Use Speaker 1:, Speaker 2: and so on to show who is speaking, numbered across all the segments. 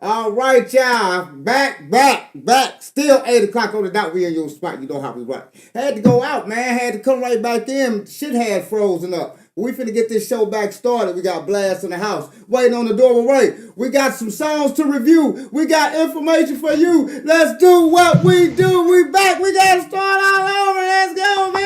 Speaker 1: All right, y'all. Back. Still 8 o'clock on the dot. We in your spot. You know how we rock. Had to go out, man. Had to come right back in. Shit had frozen up. We finna get this show back started. We got Blast in the house. Waiting on the door. Right. We got some songs to review. We got information for you. Let's do what we do. We back. We gotta start all over. Let's go, baby.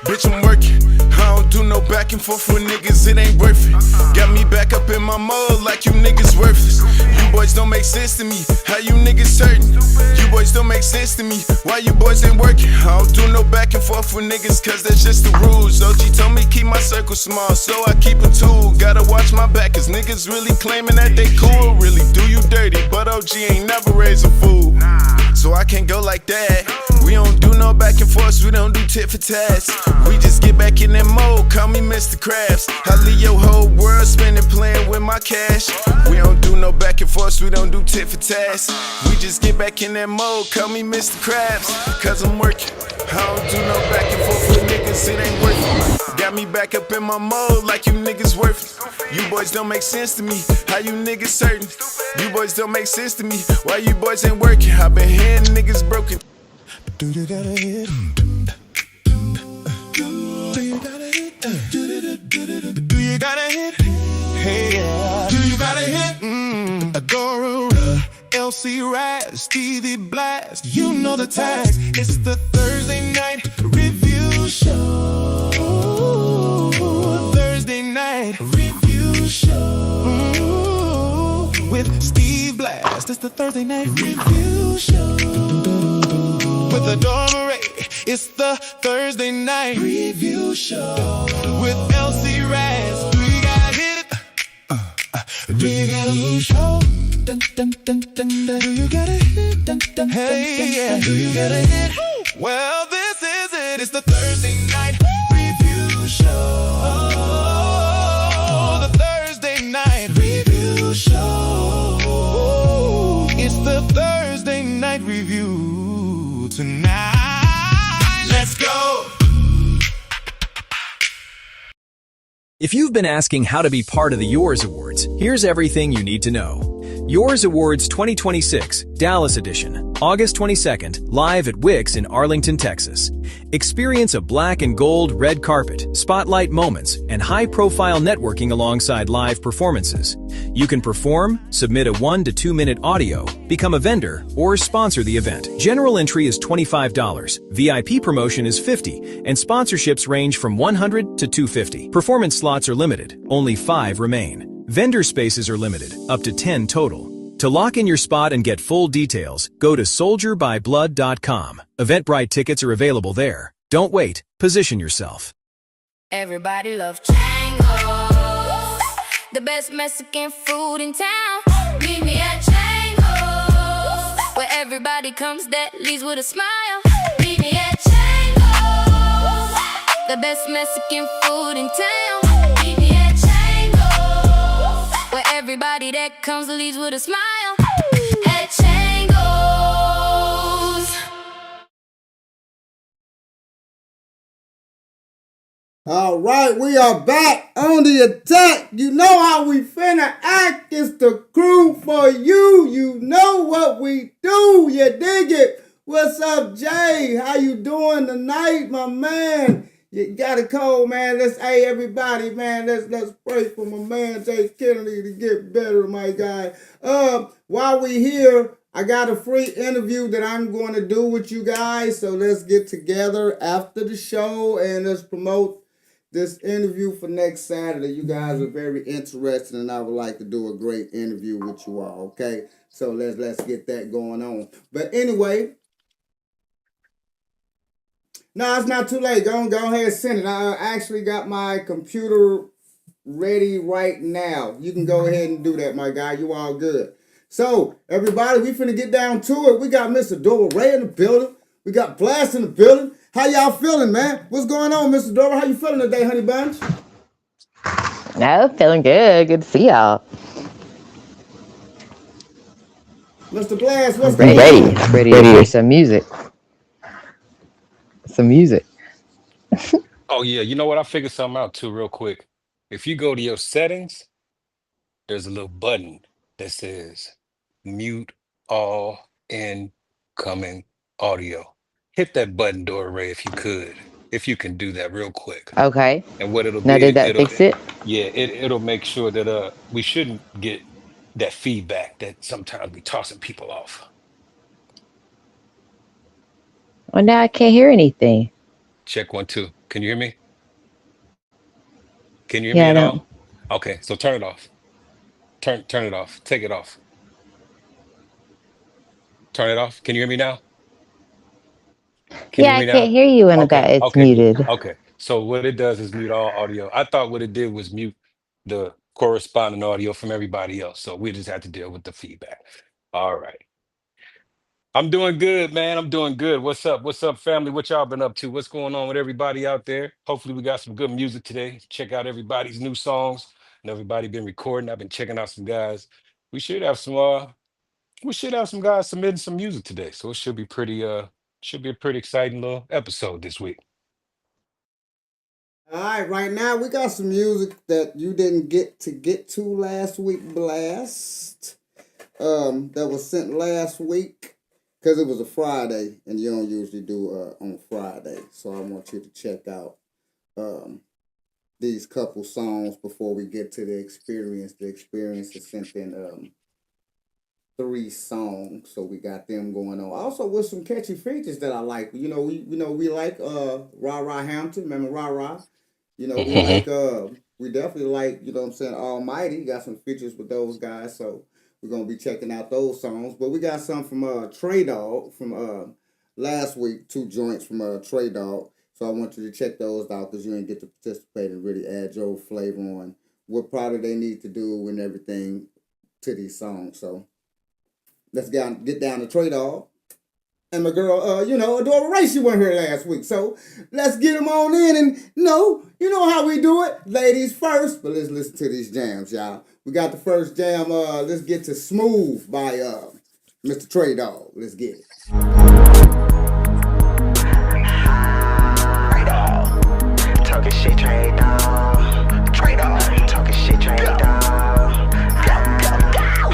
Speaker 2: Bitch, I'm working. I don't do no back and forth with niggas, it ain't worth it. Got me back up in my mode like you niggas worthless. You boys don't make sense to me, how you niggas hurting? You boys don't make sense to me, why you boys ain't working? I don't do no back and forth with niggas, cause that's just the rules. OG told me keep my circle small, so I keep a tool. Gotta watch my back, cause niggas really claiming that they cool. Really do you dirty, but OG ain't never raised a fool. So I can't go like that. We don't do no back and forth, we don't do tit for tats. We just get back in that mode, call me Mr. Krabs. I leave your whole world spinning, playing with my cash. We don't do no back and forth, we don't do tit for tats. We just get back in that mode, call me Mr. Krabs. Cause I'm working, I don't do no back and forth with niggas, it ain't worth it. Got me back up in my mode like you niggas worthless. You boys don't make sense to me, how you niggas hurting? You boys don't make sense to me, why you boys ain't working? I been hearing niggas broken. Do you gotta hit? Do you gotta hit? Do you gotta hit? Hey, yeah. Do you gotta hit? Odora, LC Razz, Stevie Blast. You know the tags. It's the Thursday night review show. Thursday night review show with Steve Blast. It's the Thursday night review show. With Odora, it's the Thursday night review show with LC Razz. Do you gotta hit it? Do you gotta show? Dun, dun, dun, dun, dun. Do you gotta hit? Dun, dun, hey, yeah. Do you gotta hit? Well, this is it. It's the Thursday night review show. The Thursday night review show. It's the Thursday night review tonight. Let's go.
Speaker 3: If you've been asking how to be part of the Yours Awards, here's everything you need to know. Yours Awards 2026, Dallas Edition, August 22nd, live at Wix in Arlington, Texas. Experience a black and gold red carpet, spotlight moments, and high-profile networking alongside live performances. You can perform, submit a 1 to 2 minute audio, become a vendor, or sponsor the event. General entry is $25, VIP promotion is $50, and sponsorships range from $100 to $250. Performance slots are limited, only 5 remain. Vendor spaces are limited, up to 10 total. To lock in your spot and get full details, go to soldierbyblood.com. Eventbrite tickets are available there. Don't wait, position yourself.
Speaker 4: Everybody loves Django, the best Mexican food in town. Meet me at Django, where everybody comes that leaves with a smile. Meet me at Django, the best Mexican food in town. Meet me at Django, where everybody that comes leaves with a smile. At Django's.
Speaker 1: All right, we are back on the attack. You know how we finna act. It's the crew for you. You know what we do. You dig it? What's up, Jay? How you doing tonight, my man? You got a cold, man. Hey, everybody, man. Let's pray for my man Jay Kennedy to get better, my guy. While we here, I got a free interview that I'm going to do with you guys. So let's get together after the show and let's promote this interview for next Saturday. You guys are very interested, and I would like to do a great interview with you all. Okay, so let's get that going on. But anyway. No, it's not too late. Go ahead and send it. I actually got my computer ready right now. You can go ahead and do that, my guy. You all good. So, everybody, we finna get down to it. We got Mr. Odora in the building. We got Blast in the building. How y'all feeling, man? What's going on, Mr. Odora? How you feeling today, honey bunch?
Speaker 5: No, feeling good. Good to see y'all.
Speaker 1: Mr. Blast, what's
Speaker 5: I'm
Speaker 1: going
Speaker 5: ready.
Speaker 1: on?
Speaker 5: Ready to hear some music. Some music.
Speaker 6: Oh yeah, you know what? I figured something out too, real quick. If you go to your settings, there's a little button that says mute all incoming audio. Hit that button, Dora Ray, if you could, if you can do that real quick.
Speaker 5: Okay.
Speaker 6: And what it'll
Speaker 5: Now,
Speaker 6: be,
Speaker 5: did that fix it?
Speaker 6: yeah, it'll make sure that we shouldn't get that feedback that sometimes we tossing people off.
Speaker 5: Well, now I can't hear anything.
Speaker 6: Check one, two. Can you hear me? Can you hear me
Speaker 5: Yeah, I
Speaker 6: at
Speaker 5: don't.
Speaker 6: all? Okay, so turn it off. Turn it off. Take it off. Turn it off. Can you hear me now? Can you
Speaker 5: Yeah,
Speaker 6: hear
Speaker 5: I
Speaker 6: me
Speaker 5: can't
Speaker 6: now?
Speaker 5: hear you when
Speaker 6: Okay,
Speaker 5: that it's
Speaker 6: okay, good.
Speaker 5: muted.
Speaker 6: Okay. So what it does is mute all audio. I thought what it did was mute the corresponding audio from everybody else. So we just had to deal with the feedback. All right. I'm doing good, man. I'm doing good. What's up? What's up, family? What y'all been up to? What's going on with everybody out there? Hopefully we got some good music today. Check out everybody's new songs. And everybody been recording. I've been checking out some guys. We should have some we should have some guys submitting some music today. So it should be a pretty exciting little episode this week.
Speaker 1: All right, right now we got some music that you didn't get to last week, Blast. That was sent last week because it was a Friday, and you don't usually do on Friday. So I want you to check out um these couple songs before we get to the experience. The experience is sent in three songs, so we got them going on. Also with some catchy features that I like. We like Ra Ra Hampton. Remember Ra Ra?
Speaker 6: Hmm.
Speaker 1: We definitely like, what I'm saying, Almighty. Got some features with those guys, so we're gonna be checking out those songs. But we got some from Trey Dog from last week, two joints from Trey Dog. So I want you to check those out because you didn't get to participate and really add your flavor on what product they need to do and everything to these songs. So let's get down to Trey Dog. And my girl, Odora Ray, she went here last week. So let's get them on in. And you know how we do it. Ladies first. But let's listen to these jams, y'all. We got the first jam. Let's get to Smooth by Mr. Trey Dog. Let's get it.
Speaker 7: Trade off. Talking shit, trade off. Trade off. Talking shit, trade off.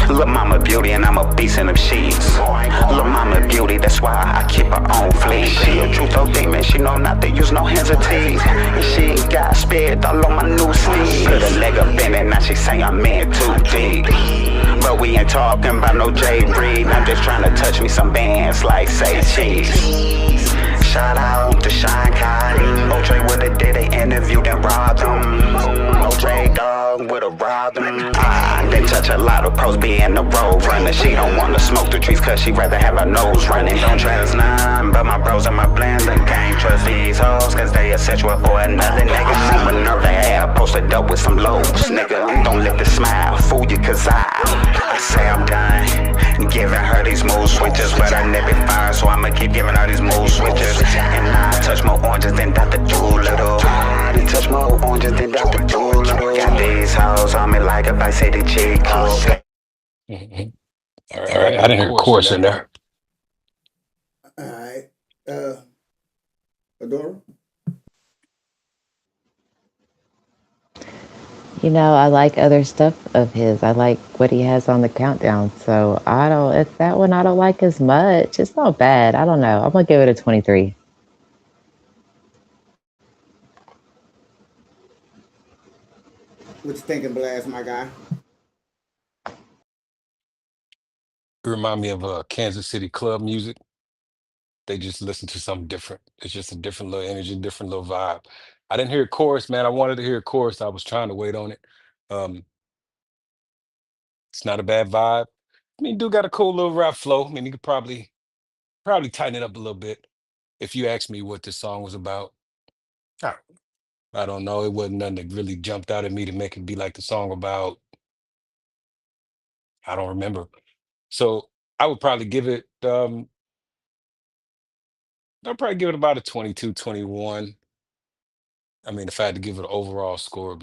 Speaker 7: Lil' mama beauty and I'm a beast in them sheets. Lil' mama beauty, that's why I keep her own fleet. She a truth or demon, she know not to use no hands or teeth. And she ain't got spit all on my new sleeve. Put a leg up in it, now she say I'm in too deep. But we ain't talking about no J Reed. I'm just trying to touch me some bands like say cheese. Shout out to Shine Cotton. Otre would've did an interview, then robbed him. Otre dog would've robbed him. I didn't touch a lot of pros being the road runner. She don't wanna smoke the trees cause she rather have her nose running. Don't trust none but my bros and my blender. Can't trust these hoes cause they a sexual or another nigga. I'm a nerve they have posted up with some lows, nigga. Don't let the smile fool you cause I say I'm done giving her these mood switches. But I never fire so I'ma keep giving her these mood switches. And I touch more oranges than Dr. Doolittle. I touch more oranges than Dr. Doolittle. Got these hoes on me like if I say the cheat code.
Speaker 6: Mhm. All right, I didn't hear a chorus in there.
Speaker 1: All right. Uh, Adora?
Speaker 5: I like other stuff of his. I like what he has on the countdown. So I don't. It's that one I don't like as much. It's not bad. I don't know. I'm gonna give it a 23.
Speaker 1: What you thinking, Blast, my guy?
Speaker 6: It remind me of Kansas City club music. They just listen to something different. It's just a different little energy, different little vibe. I didn't hear a chorus, man. I wanted to hear a chorus. I was trying to wait on it. Um, it's not a bad vibe. I mean, dude got a cool little rap flow. I mean, he could probably tighten it up a little bit. If you asked me what this song was about, I, I don't know. It wasn't nothing that really jumped out at me to make it be like the song about. I don't remember. So I would probably give it. I'd probably give it about a 22, 21. I mean, if I had to give it an overall score,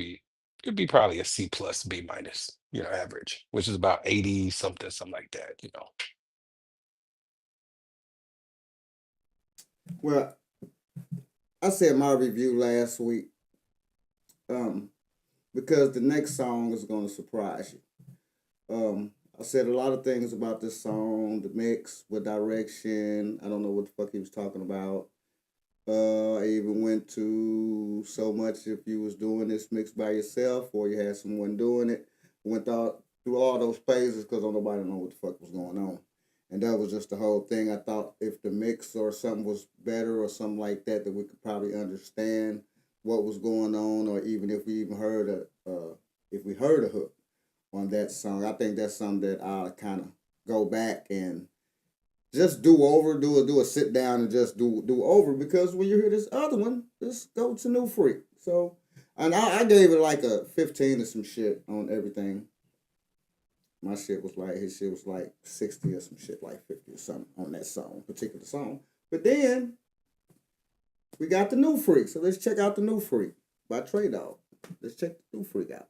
Speaker 6: it'd be probably a C plus, B minus, average, which is about 80 something, something like that.
Speaker 1: Well, I said my review last week, um, because the next song is gonna surprise you. I said a lot of things about this song, the mix, what direction. I don't know what the fuck he was talking about. I even went to so much if you was doing this mix by yourself or you had someone doing it. Went out through all those phases because nobody know what the fuck was going on. And that was just the whole thing. I thought if the mix or something was better or something like that, that we could probably understand what was going on, or even if we even heard if we heard a hook on that song. I think that's something that I'll kind of go back and just do over, do a sit down and just do over, because when you hear this other one, just go to New Freak. So, and I gave it like a 15 or some shit on everything. My shit was like his shit was like 60 or some shit, like 50 or something on that song, particular song. But then we got the New Freak, so let's check out the New Freak by Trey Dog. Let's check the New Freak out.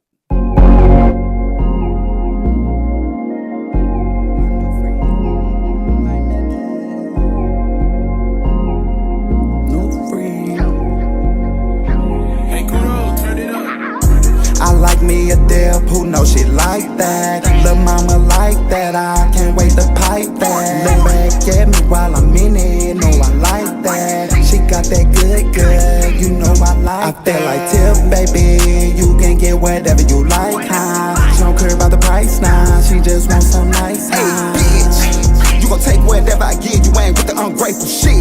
Speaker 8: I like me a dip who know she like that. Lil' mama like that, I can't wait to pipe that. Look back at me while I'm in it, know I like that. She got that good, you know I like that. I feel like Tip, baby, you can get whatever you like, huh? She don't care about the price now, she just wants some nice, hey, bitch, you gon' take whatever I give you, ain't with the ungrateful shit.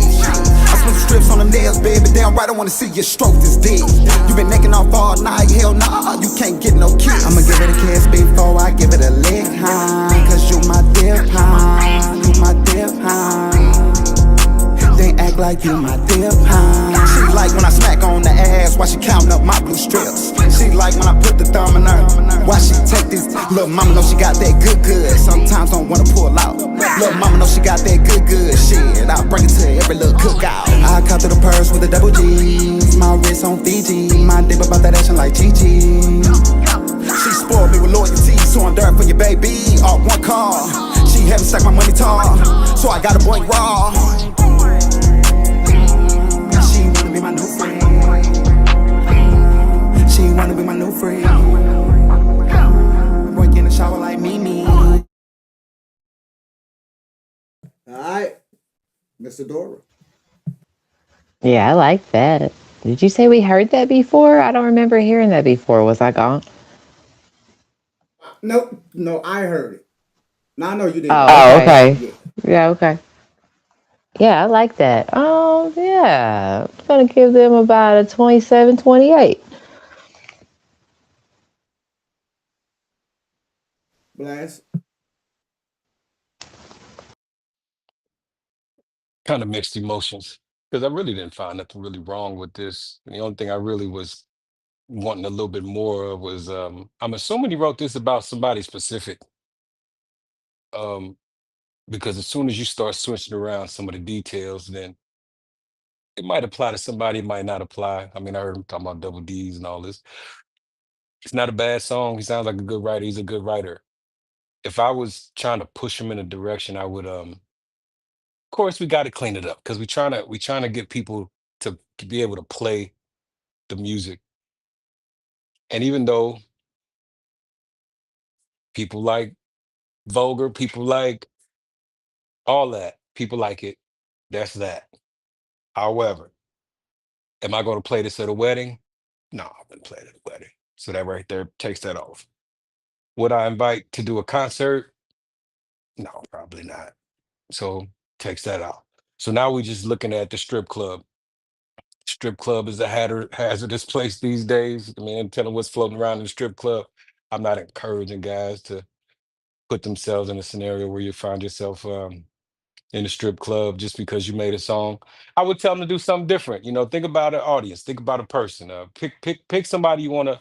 Speaker 8: I spent the strips on the nails, baby, damn right I wanna see you stroke this dick. You been necking off all night, hell nah, you can't get no kiss. I'ma give it a kiss before I give it a lick, huh? Cause you my dip, huh? You my dip, huh? Then act like you my dip, huh? She like when I smack on the ass while she counting up my blue strips. She like when I put the thumb in her while she take this. Lil' mama know she got that good. Sometimes don't wanna pull out. Lil' mama know she got that good shit. I bring it to every little cookout. I cut through the purse with the double G's. My wrist on Fiji. My dip about that action like Gigi. She spoiled me with loyalty, so I'm dirt for your baby. All one call. She haven't stacked my money tall, so I got a boy raw. She wanna be my new friend. She wanna be my new friend. Work in the shower like Mimi.
Speaker 1: All right, Miss Odora.
Speaker 5: Yeah, I like that. Did you say we heard that before? I don't remember hearing that before. Was I gone?
Speaker 1: No, no, I heard it. Now I know you didn't.
Speaker 5: Oh,
Speaker 1: Oh,
Speaker 5: okay.
Speaker 1: yeah.
Speaker 5: Yeah, okay. Yeah, I like that. Yeah. I'm gonna give them about a 27, 28.
Speaker 1: Blast.
Speaker 6: Kind of mixed emotions because I really didn't find nothing really wrong with this. The only thing I really was wanting a little bit more of was I'm assuming he wrote this about somebody specific. Um, because as soon as you start switching around some of the details, then it might apply to somebody, it might not apply. I mean, I heard him talking about double D's and all this. It's not a bad song. He sounds like a good writer. He's a good writer. If I was trying to push him in a direction, I would of course we got to clean it up because we trying to get people to be able to play the music. And even though people like vulgar, people like all that, people like it, that's that. However, am I going to play this at a wedding? No, I wouldn't play it at a wedding. So that right there takes that off. Would I invite to do a concert? No, probably not. So takes that out. So now we're just looking at the strip club. Strip club is a hazardous place these days. I mean, tell them what's floating around in the strip club. I'm not encouraging guys to put themselves in a scenario where you find yourself in the strip club just because you made a song. I would tell them to do something different. You know, think about an audience, think about a person. Pick somebody you want to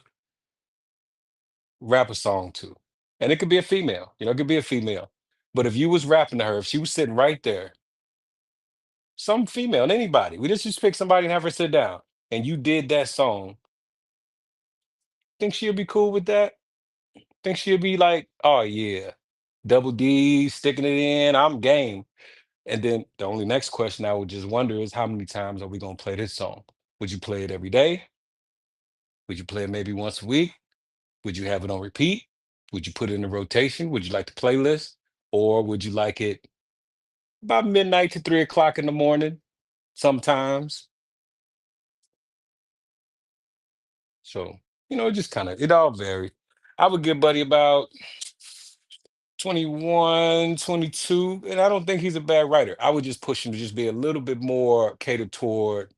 Speaker 6: rap a song to, and it could be a female. You know, it could be a female. But if you was rapping to her, if she was sitting right there, some female, anybody, we just pick somebody and have her sit down, and you did that song. Think she'll be cool with that? Think she'll be like, oh yeah, double D, sticking it in, I'm game. And then the only next question I would just wonder is how many times are we gonna play this song? Would you play it every day? Would you play it maybe once a week? Would you have it on repeat? Would you put it in a rotation? Would you like the playlist? Or would you like it about midnight to 3 o'clock in the morning sometimes? So, it just kind of, it all varies. I would give Buddy about 21, 22, and I don't think he's a bad writer. I would just push him to just be a little bit more catered toward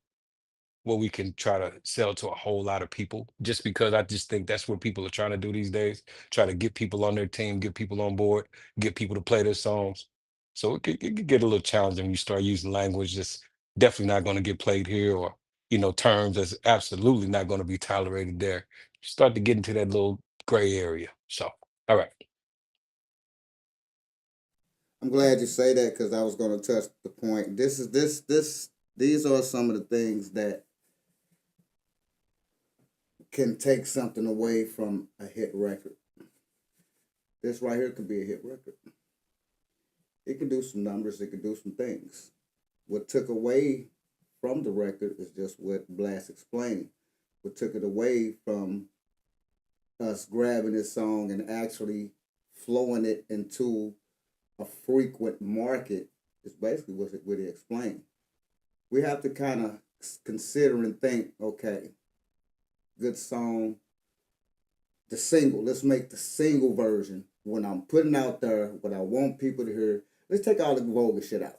Speaker 6: what we can try to sell to a whole lot of people, just because I just think that's what people are trying to do these days. Try to get people on their team, get people on board, get people to play their songs. So it could get a little challenging when you start using language that's definitely not going to get played here, or terms that's absolutely not going to be tolerated there. You start to get into that little gray area. So, all right.
Speaker 1: I'm glad you say that because I was going to touch the point. These are some of the things that can take something away from a hit record. This right here could be a hit record. It can do some numbers. It can do some things. What took away from the record is just what Blast explained. What took it away from us grabbing this song and actually flowing it into a frequent market is basically what he explained. We have to kind of consider and think, okay, good song, the single, let's make the single version when I'm putting out there what I want people to hear. Let's take all the vulgar shit out.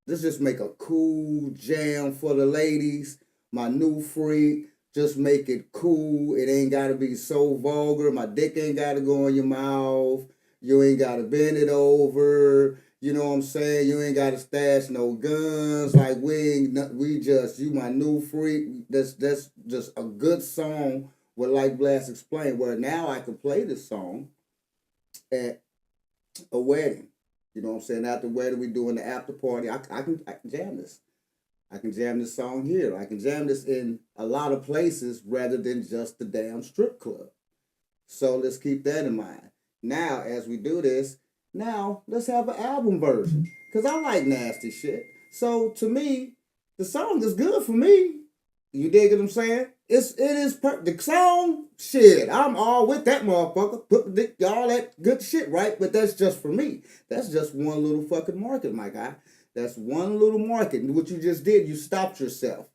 Speaker 1: Let's just make a cool jam for the ladies, my new freak. Just make it cool. It ain't got to be so vulgar. My dick ain't got to go in your mouth. You ain't got to bend it over. You know what I'm saying? You ain't got to stash no guns. Like, you my new freak. That's just a good song. What like Blast explained, where now I can play this song at a wedding. You know what I'm saying? After the wedding, we doing the after party. I can jam this. I can jam this song here. I can jam this in a lot of places rather than just the damn strip club. So let's keep that in mind. Now, as we do this, now let's have an album version. Because I like nasty shit. So to me, the song is good for me. You dig what I'm saying? The song, shit, I'm all with that motherfucker. Put all that good shit, right? But that's just for me. That's just one little fucking market, my guy. That's one little market. And what you just did, you stopped yourself.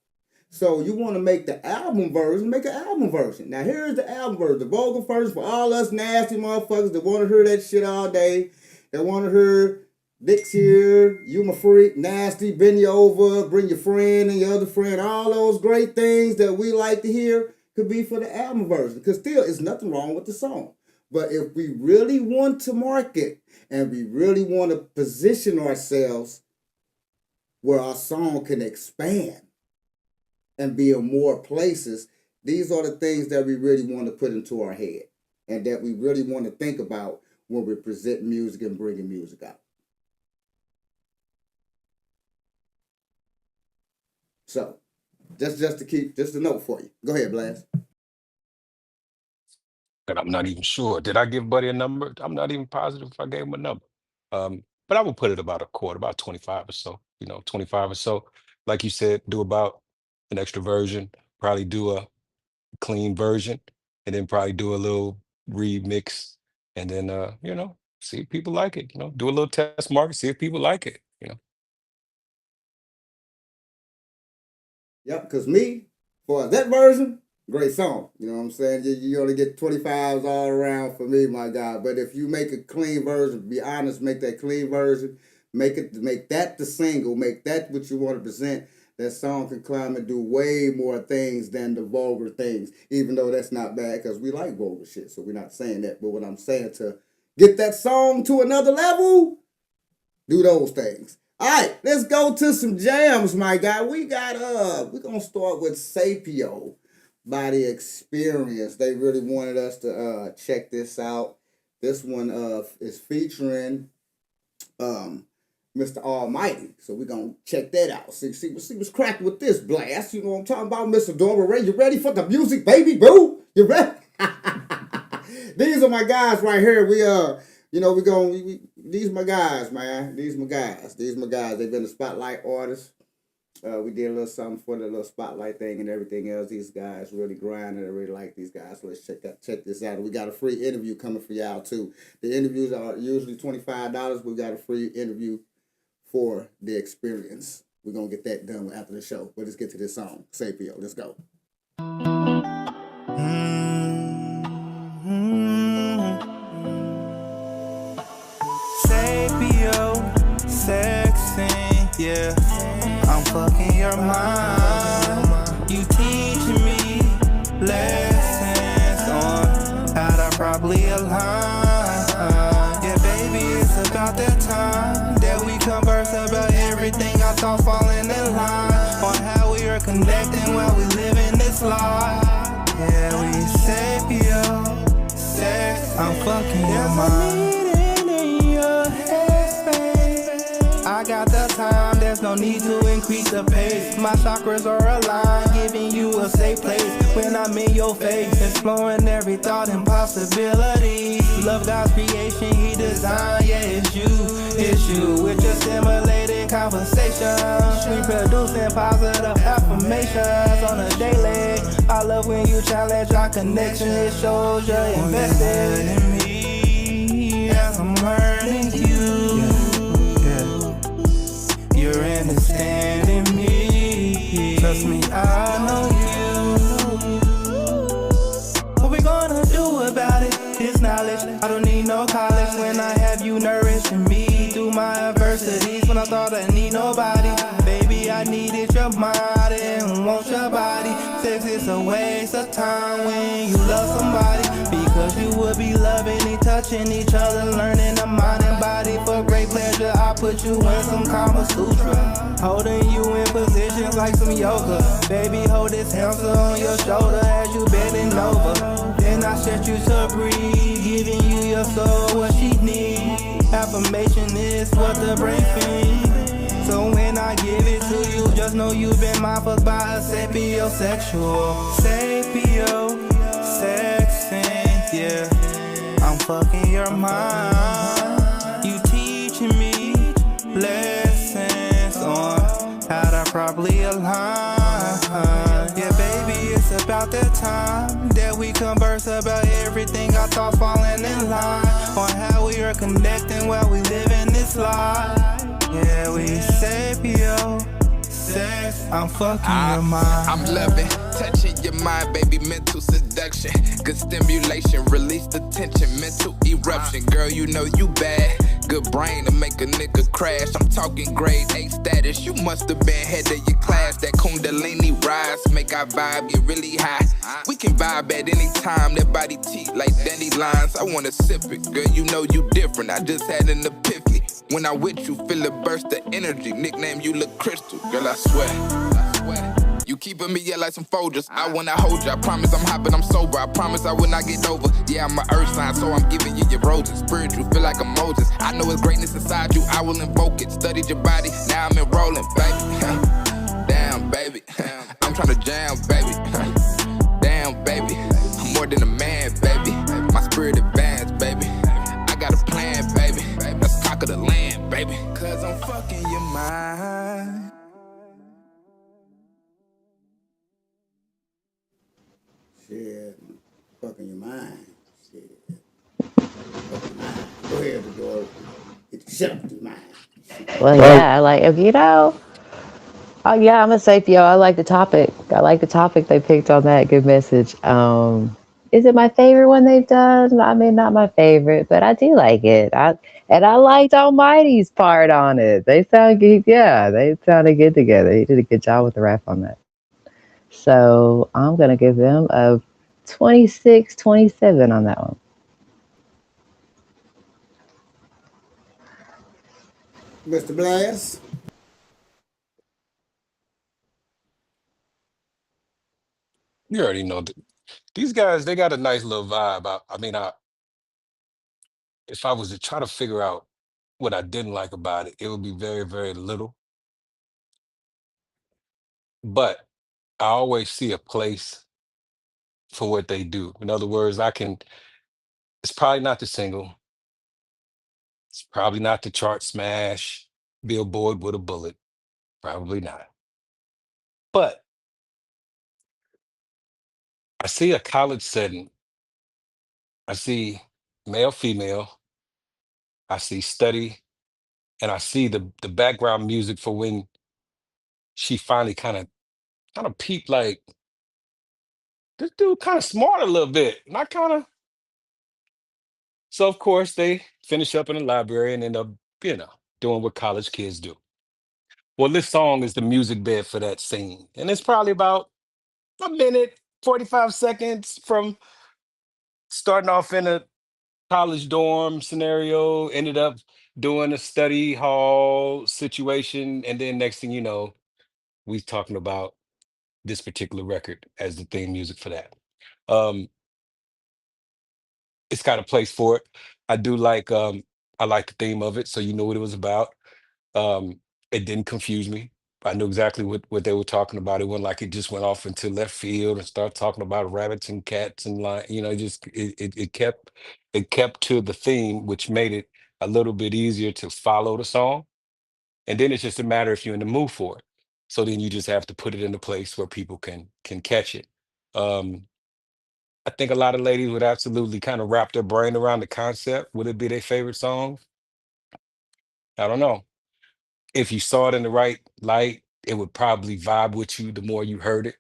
Speaker 1: So you want to make the album version, make an album version. Now here's the album version, the vocal version for all us nasty motherfuckers that want to hear that shit all day, that want to hear Dick's here, you my freak, nasty, bend you over, bring your friend and your other friend, all those great things that we like to hear could be for the album version. Because still, it's nothing wrong with the song. But if we really want to market and we really want to position ourselves where our song can expand and be in more places, these are the things that we really want to put into our head and that we really want to think about when we present music and bringing music out. So, just a note for you. Go ahead, Blast.
Speaker 6: And I'm not even sure. Did I give Buddy a number? I'm not even positive if I gave him a number. But I would put it about a quarter, about 25 or so, 25 or so. Like you said, do about an extra version, probably do a clean version, and then probably do a little remix, and then see if people like it, do a little test market, see if people like it.
Speaker 1: Yep, because me, for that version, great song. You know what I'm saying? You only get 25s all around for me, my guy. But if you make a clean version, be honest, make that clean version, make that the single, make that what you want to present. That song can climb and do way more things than the vulgar things, even though that's not bad because we like vulgar shit. So we're not saying that. But what I'm saying, to get that song to another level, do those things. All right, let's go to some jams, my guy. We're gonna start with Sapio by The Experience. They really wanted us to check this out. This one is featuring Mr. Almighty. So we're gonna check that out. See what's cracking with this Blast. You know what I'm talking about, Mr. Odora. You ready for the music, baby boo? You ready? These are my guys right here. We these my guys, man. These my guys. These my guys. They've been the spotlight artists. We did a little something for the little spotlight thing and everything else. These guys really grinding. I really like these guys. So let's check this out. We got a free interview coming for y'all too. The interviews are usually $25. We got a free interview for the experience. We're gonna get that done after the show. But let's get to this song. Sapio, let's go.
Speaker 9: Sapio, sexing, yeah. I'm fucking your mind. You teaching me lessons on how to properly align. Yeah, baby, it's about that time that we converse about everything. Our thoughts falling in line on how we are connecting while we live in this life. Yeah, we Sapio, sex. I'm fucking your mind. I got the time, there's no need to increase the pace. My chakras are aligned, giving you a safe place. When I'm in your face, exploring every thought and possibility. Love God's creation, He designed, yeah, it's you. With your stimulating conversations, reproducing positive affirmations on a daily. I love when you challenge our connection, it shows you're invested in me as I'm learning you. You're understanding me. Trust me, I know you. What we gonna do about it? This knowledge, I don't need no college when I have you nourishing me through my adversities. When I thought I need nobody, baby, I needed your mind and want your body. Sex is a waste of time when you love somebody, because you would be loving and touching each other, learning the mind and body for great pleasure. I put you in some Kama Sutra, holding you in positions like some yoga. Baby, hold this hamster on your shoulder as you bending over. Then I set you to breathe, giving you your soul what she needs. Affirmation is what the brain feeds. So when I give it to you, just know you've been mindful by a sapiosexual. Sapio, sexing, yeah. I'm fucking your mind. You teaching me lessons on how to properly align. Yeah, baby, it's about that time that we converse about everything. Our thoughts falling in line on how we are connecting while we live in this life. Yeah, we sapio, sex. I'm fucking your mind.
Speaker 10: I'm loving, touching your mind, baby, mental seduction. Good stimulation, release the tension, mental eruption. Girl, you know you bad. Good brain to make a nigga crash. I'm talking grade A status. You must have been head of your class. That Kundalini rise, make our vibe get really high. We can vibe at any time. That body teeth like dandelions. I wanna sip it, girl, you know you different. I just had an epiphany. When I'm with you, feel a burst of energy. Nickname you look crystal, girl, I swear. You keeping me yeah like some Folgers. I wanna hold you, I promise I'm hopping, I'm sober. I promise I will not get over. Yeah, I'm an earth sign, so I'm giving you your roses. Spiritual, feel like I'm Moses. I know it's greatness inside you, I will invoke it. Studied your body, now I'm enrolling, baby. Damn, baby. I'm tryna jam, baby. Damn, baby. I'm more than a man, baby. My spirit advanced, baby. I got a plan, baby. Let's conquer the land, baby. Cause I'm fucking your mind.
Speaker 1: Shit, fucking your mind. Shit. Fucking mind. Go ahead, Odora. Get the shit out your mind.
Speaker 5: Well, yeah, I like, if you know, oh yeah, I'm a sapio. I like the topic. I like the topic they picked on that. Good message. Is it my favorite one they've done? I mean, not my favorite, but I do like it. I liked Almighty's part on it. They sound good. Yeah, they sounded good together. He did a good job with the rap on that. So I'm gonna give them a 26, 27 on that one.
Speaker 1: Mr. Blast.
Speaker 6: You already know that these guys, they got a nice little vibe. If I was to try to figure out what I didn't like about it, it would be very, very little. But I always see a place for what they do. In other words, it's probably not the single. It's probably not the chart smash, Billboard with a bullet. Probably not. But I see a college setting. I see male, female. I see study, and I see the background music for when she finally kind of peeped like this dude kind of smart a little bit. Not kind of. So of course they finish up in the library and end up, you know, doing what college kids do. Well, this song is the music bed for that scene. And it's probably about a minute, 45 seconds from starting off in a college dorm scenario, ended up doing a study hall situation. And then next thing you know, we talking about this particular record as the theme music for that. Um, it's got a place for it. I do like I like the theme of it, so you know what it was about. Um, it didn't confuse me. I knew exactly what they were talking about. It wasn't like it just went off into left field and started talking about rabbits and cats and like, you know, it kept to the theme, which made it a little bit easier to follow the song. And then it's just a matter if you're in the mood for it. So then you just have to put it in a place where people can catch it. Um, I think a lot of ladies would absolutely kind of wrap their brain around the concept. Would it be their favorite song? I don't know. If you saw it in the right light, it would probably vibe with you the more you heard it.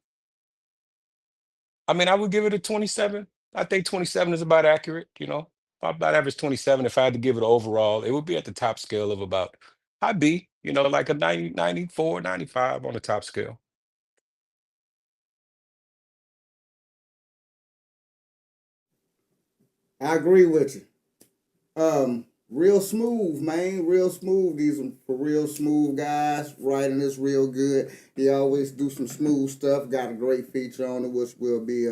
Speaker 6: I mean, I would give it a 27. I think 27 is about accurate, you know. About average 27. If I had to give it overall, it would be at the top scale of about high B, you know, like a 90, 94, 95 on the top scale.
Speaker 1: I agree with you. Real smooth, man. Real smooth. These are for real smooth guys. Writing is real good. He always do some smooth stuff. Got a great feature on it, which will be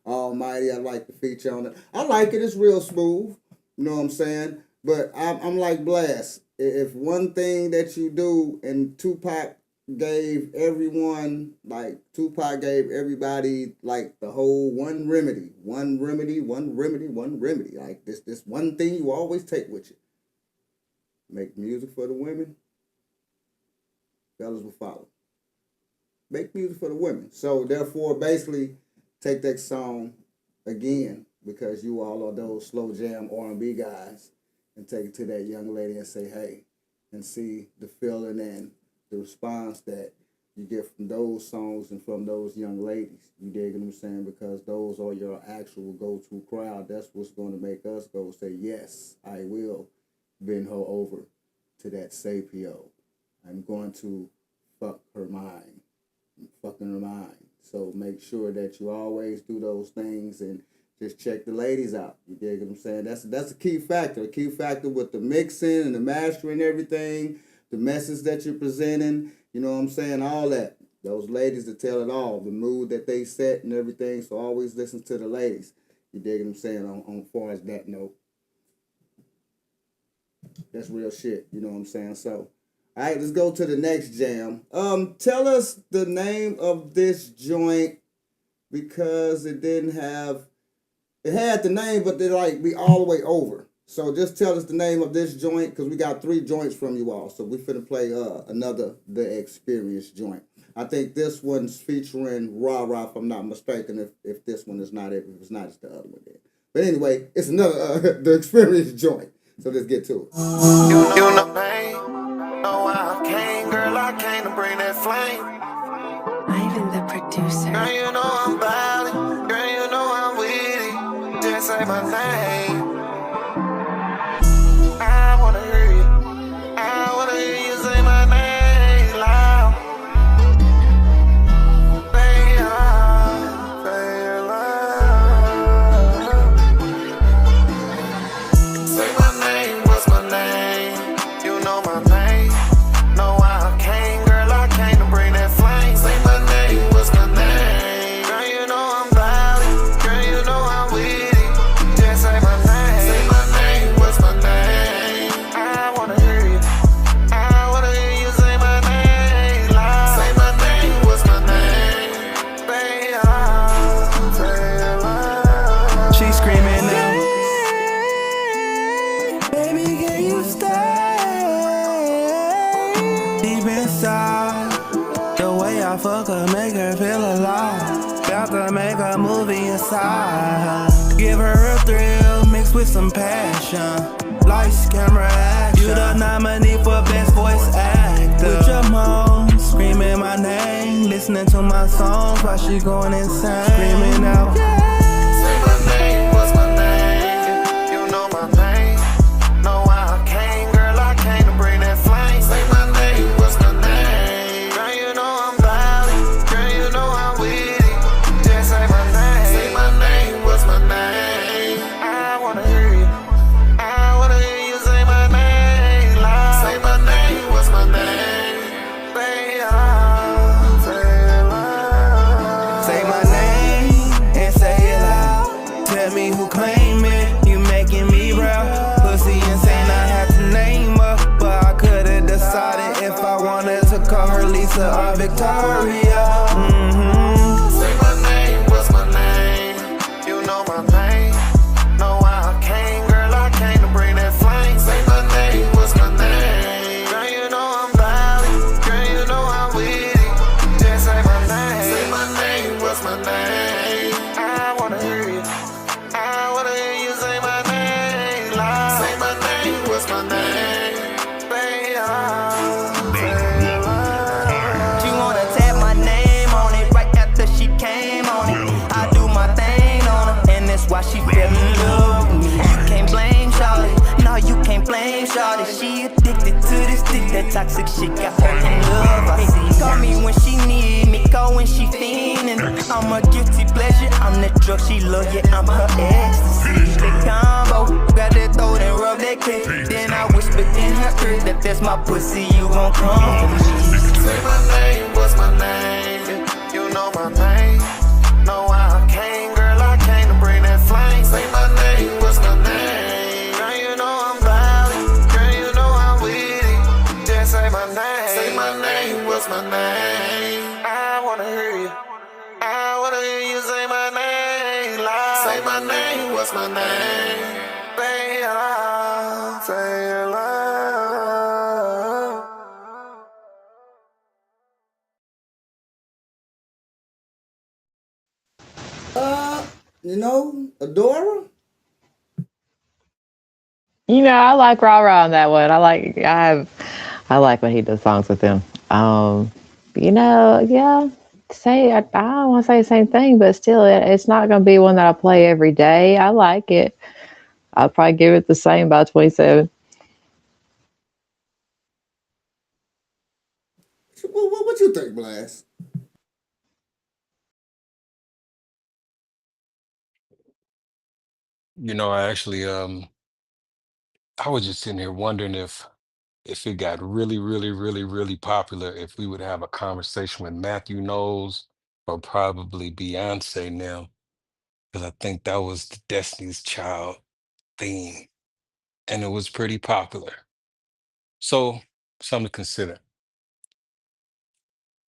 Speaker 1: Almighty. I like the feature on it. I like it. It's real smooth. You know what I'm saying? But I'm like Blast. If one thing that you do, and Tupac gave everybody like the whole one remedy. Like this one thing you always take with you. Make music for the women. Fellas will follow. Make music for the women. So therefore, basically, take that song again because you all are those slow jam R&B guys, and take it to that young lady and say, hey, and see the feeling and the response that you get from those songs and from those young ladies. You dig what I'm saying? Because those are your actual go-to crowd. That's what's going to make us go say, yes, I will bend her over to that Sapio. I'm going to fuck her mind. I'm fucking her mind. So make sure that you always do those things and just check the ladies out. You dig what I'm saying? That's a key factor. A key factor with the mixing and the mastering and everything, the message that you're presenting, you know what I'm saying? All that. Those ladies that tell it all, the mood that they set and everything. So always listen to the ladies. You dig what I'm saying on far as that note. That's real shit. You know what I'm saying? So, all right, let's go to the next jam. Tell us the name of this joint because it had the name, but they're like be all the way over. So just tell us the name of this joint because we got 3 joints from you all. So we finna play another The Experience joint. I think this one's featuring Rah Rah, if I'm not mistaken. If this one is not, if it's not, it's the other one then. But anyway, it's another The Experience joint. So let's get to it.
Speaker 11: You know, pain. Know why I came, girl. I came to bring that flame.
Speaker 12: Ivan the producer.
Speaker 11: Girl, you know I'm ballin'. Girl, you know I'm with it. Just say my name. I wanna hear you. I wanna hear you say my name loud. Say it loud. Say it loud. Say my name. What's my name? You know my name. Know why I came, girl. I came to bring that flame. Say my name. What's my name? Girl, you know I'm ballin'. Girl, you know I'm with it. Just say my
Speaker 9: inside. The way I fuck her make her feel alive. Got to make a movie inside. Give her a thrill mixed with some passion. Lights, camera, action. You the nominee for best voice actor. With your mom screaming my name, listening to my songs while she going insane. Screaming out,
Speaker 11: Say my name, what's my name? You know my name. Know why I came, girl, I came to bring that flame. Say my name, what's my name? Girl, you know I'm loud. Girl, you know I'm with it. Just say my name. Say my name, what's my name? I wanna hear you. I wanna hear you say my name loud. Say my name, what's my name? Say it loud, say it loud.
Speaker 9: say my name and say it loud. Tell me who claim it, you making me proud. Pussy insane, I had to name her, but I could've decided if I wanted to call her Lisa or Victoria.
Speaker 11: Say my name, what's my name? You know my name. Know why I came, girl, I came to bring that flame. Say my name, what's my name? Girl, you know I'm loud. Girl, you know I'm with it. Just say my name. Say my name, what's my name? I wanna hear you. I wanna hear you say my name loud. Say my name, what's my name? Say it loud, say it loud.
Speaker 9: She wanna tap my name on it right after she came on it. I do my thing on her, and that's why she fell in love with me. You can't blame Charlie, no, you can't blame Charlie. She addicted to this dick, that toxic shit got her in love. I see, call me when she need me, call when she fiendin'. I'm a guilty pleasure, I'm the drug she love, yeah, I'm her ecstasy. The combo, got that throat and rub that clit. Then I whisper in her ear that that's my pussy, you gon' come for me.
Speaker 11: Say my name, what's my name? You know my name. Know why I came, girl, I came to bring that flame. Say my name, what's my name? Girl, you know I'm loud. Girl, you know I'm with it. Just say my name. Say my name, what's my name? I wanna hear you. I wanna hear you say my name loud. Say my name, what's my name? Say it loud, say it loud.
Speaker 1: Odora?
Speaker 5: I like Rah Rah on that one. I like when he does songs with him. Yeah. I don't want to say the same thing, but still, it's not going to be one that I play every day. I like it. I'll probably give it the same by 27.
Speaker 1: What you think, Blast?
Speaker 6: I actually I was just sitting here wondering if it got really, really, really, really popular, if we would have a conversation with Matthew Knowles or probably Beyonce now, because I think that was the Destiny's Child theme, and it was pretty popular. So, something to consider.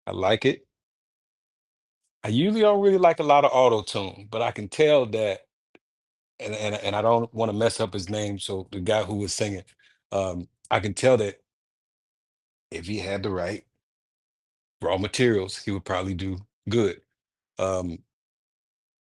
Speaker 6: I like it. I usually don't really like a lot of auto tune, but I can tell that, and I don't want to mess up his name. So the guy who was singing, I can tell that if he had the right raw materials, he would probably do good. Um,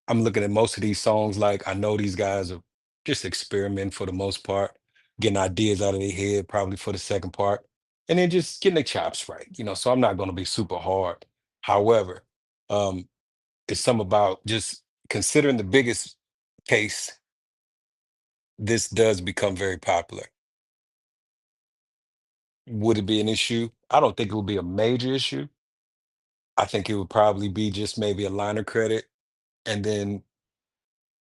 Speaker 6: I'm looking at most of these songs like I know these guys are just experimenting for the most part, getting ideas out of their head probably for the second part, and then just getting their chops right. So I'm not going to be super hard. However, um, it's something about just considering the biggest case, this does become very popular. Would it be an issue? I don't think it would be a major issue. I think it would probably be just maybe a liner credit, and then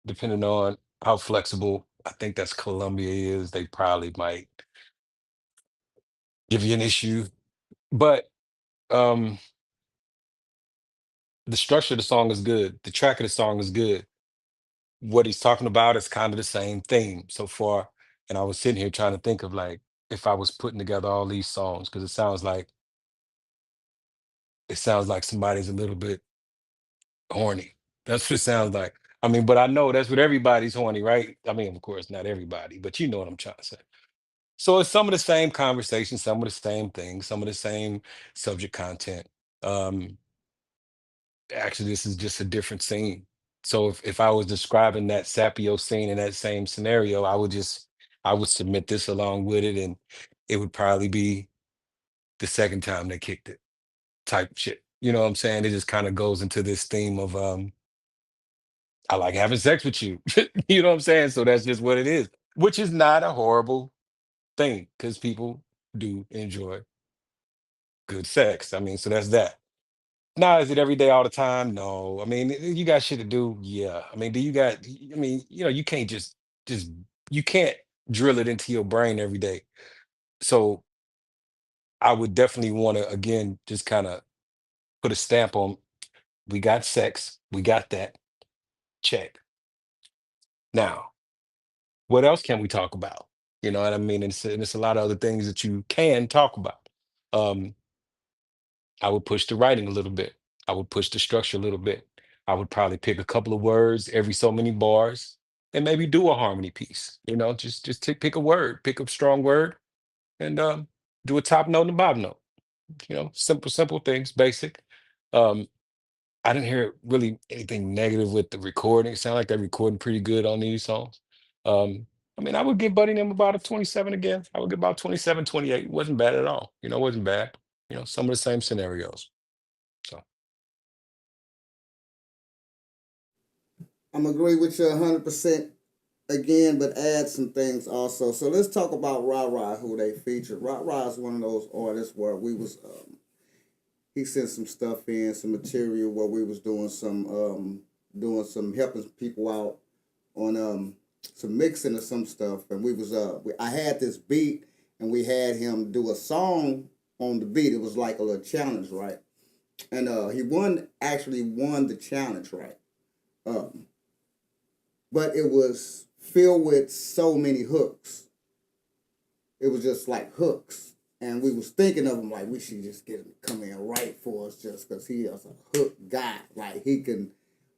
Speaker 6: depending on how flexible I think that's Columbia is, they probably might give you an issue. But um the structure of the song is good. The track of the song is good. What he's talking about is kind of the same theme so far. And I was sitting here trying to think of like if I was putting together all these songs, because it sounds like somebody's a little bit horny. That's what it sounds like. I mean, but I know that's what everybody's horny, right? I mean, of course, not everybody, but you know what I'm trying to say. So it's some of the same conversations, some of the same things, some of the same subject content. Um, Actually, this is just a different scene. So if I was describing that Sapio scene in that same scenario, I would submit this along with it, and it would probably be the second time they kicked it type shit. You know what I'm saying? It just kind of goes into this theme of I like having sex with you. You know what I'm saying? So that's just what it is, which is not a horrible thing because people do enjoy good sex. I mean, so that's that. Now, is it every day all the time? No. I mean, you got shit to do. Yeah. I mean, do you got? I mean, you can't just you can't drill it into your brain every day. So I would definitely want to again just kind of put a stamp on. We got sex. We got that. Check. Now, what else can we talk about? You know what I mean? And it's a lot of other things that you can talk about. Um, I would push the writing a little bit. I would push the structure a little bit. I would probably pick a couple of words every so many bars and maybe do a harmony piece. Pick a word, pick a strong word, and do a top note and a bottom note. Simple things, basic. Um, I didn't hear really anything negative with the recording. It sounded like they're recording pretty good on these songs. I mean, I would give Buddy them about a 27 again. I would give about 27, 28. It wasn't bad at all. It wasn't bad. Some of the same scenarios. So
Speaker 1: I'm agree with you 100% again, but add some things also. So let's talk about Ra Ra, who they featured. Ra Ra is one of those artists where we was he sent some stuff in, some material where we was doing some helping people out on some mixing of some stuff, and I had this beat and we had him do a song on the beat. It was like a little challenge, right? And he actually won the challenge, right? Um, but it was filled with so many hooks. It was just like hooks. And we was thinking of him like we should just get him to come in right for us just because he is a hook guy. Like he can,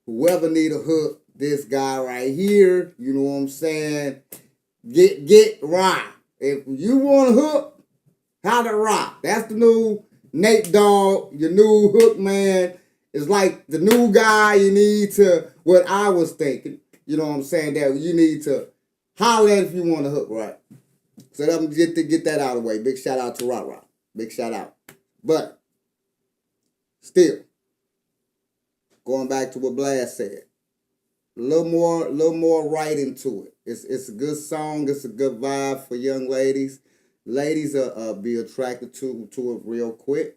Speaker 1: whoever need a hook, this guy right here, you know what I'm saying? Get Ra. If you want a hook, how to Ra. That's the new Nate Dogg, your new hook man. It's like the new guy you need to, what I was thinking, you know what I'm saying, that you need to holler at if you want a hook, right? So let me get that out of the way. Big shout out to Ra Ra. Big shout out. But still, going back to what Blast said, a little more writing to it. It's a good song. It's a good vibe for young ladies. Ladies be attracted to it real quick.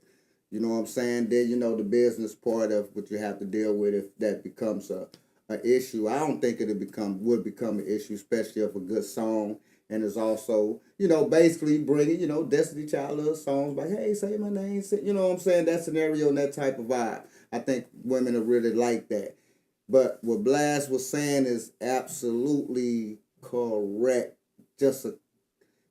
Speaker 1: You know what I'm saying? Then the business part of what you have to deal with if that becomes a issue. I don't think would become an issue, especially if a good song. And it's also, basically bringing, Destiny Child little songs like, hey, say my name, you know what I'm saying? That scenario and that type of vibe. I think women are really like that. But what Blast was saying is absolutely correct. Just a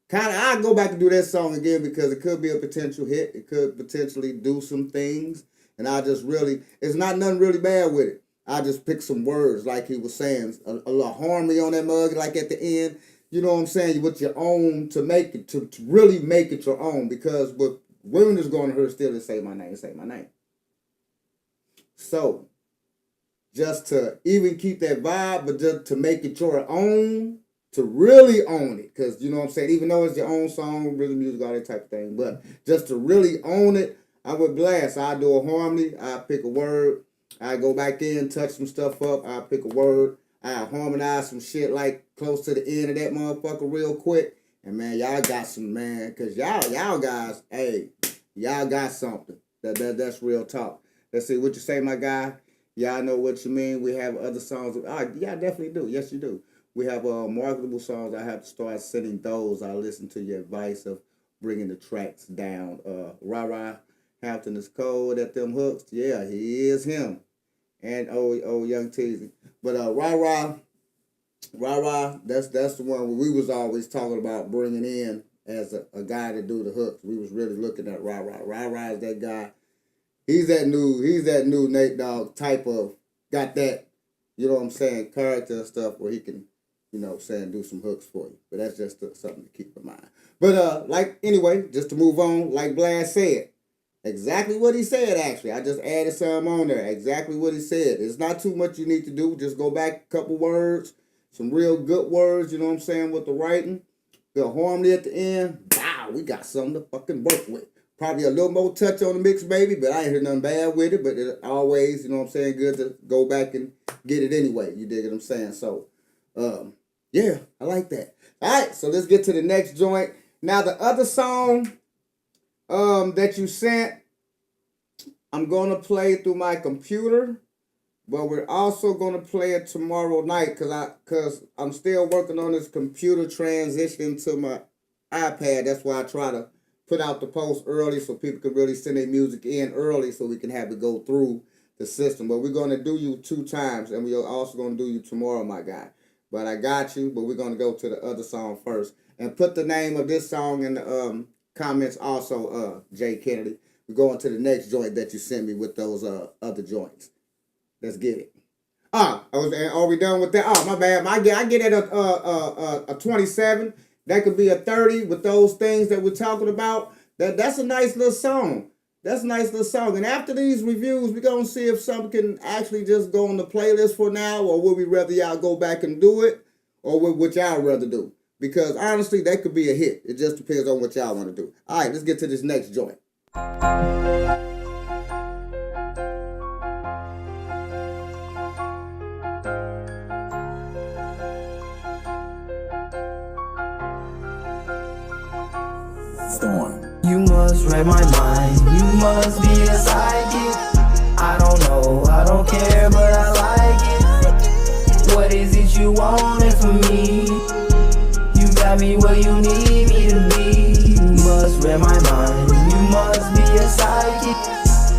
Speaker 1: kind of, I'll go back and do that song again because it could be a potential hit. It could potentially do some things. And it's not nothing really bad with it. I just pick some words like he was saying, a little harmony on that mug, like at the end. You know what I'm saying? With your own to make it, to really make it your own. Because what women is going to her still is say my name, say my name. So, just to even keep that vibe, but just to make it your own, to really own it. Because, you know what I'm saying? Even though it's your own song, rhythm, music, all that type of thing. But just to really own it, I would Blast. I do a harmony. I pick a word. I go back in, touch some stuff up. I pick a word. I harmonize some shit like close to the end of that motherfucker real quick. And man, y'all got some, man, because y'all guys, hey, y'all got something. That's real talk. Let's see what you say, my guy. Y'all know what you mean. We have other songs. Yeah, definitely do. Yes, you do. We have marketable songs. I have to start sending those. I listen to your advice of bringing the tracks down. Ra Ra Hampton is cold at them hooks. Yeah, he is him. And Young Teasy. But Ra Ra, that's the one we was always talking about bringing in as a guy to do the hooks. We was really looking at Ra Ra. Ra Ra is that guy. He's that new Nate Dogg type of, got that, you know what I'm saying, character and stuff where he can, saying, do some hooks for you. But that's just something to keep in mind. But like anyway, just to move on, like Blast said, exactly what he said. Actually, I just added some on there. Exactly what he said. It's not too much you need to do. Just go back a couple words, some real good words. You know what I'm saying, with the writing, the harmony at the end. Wow, we got something to fucking work with. Probably a little more touch on the mix, baby, but I ain't heard nothing bad with it. But it always, you know what I'm saying, good to go back and get it anyway. You dig what I'm saying? So, yeah, I like that. All right, so let's get to the next joint. Now, the other song that you sent, I'm going to play through my computer, but we're also going to play it tomorrow night because I'm still working on this computer transition to my iPad. That's why I try to put out the post early so people can really send their music in early so we can have it go through the system. But we're going to do you 2 times, and we're also going to do you tomorrow, my guy. But I got you, but we're going to go to the other song first. And put the name of this song in the comments also, Jay Kennedy. We're going to the next joint that you sent me with those other joints. Let's get it. Are we done with that? Oh, my bad. I get it a 27. That could be a 30 with those things that we're talking about. That's a nice little song. That's a nice little song. And after these reviews, we're going to see if something can actually just go on the playlist for now, or would we rather y'all go back and do it, or what y'all rather do? Because honestly, that could be a hit. It just depends on what y'all want to do. All right, let's get to this next joint.
Speaker 9: You must read my mind, you must be a psychic. I don't know, I don't care, but I like it. What is it you wanted from me? You got me where you need me to be. You must read my mind, you must be a psychic.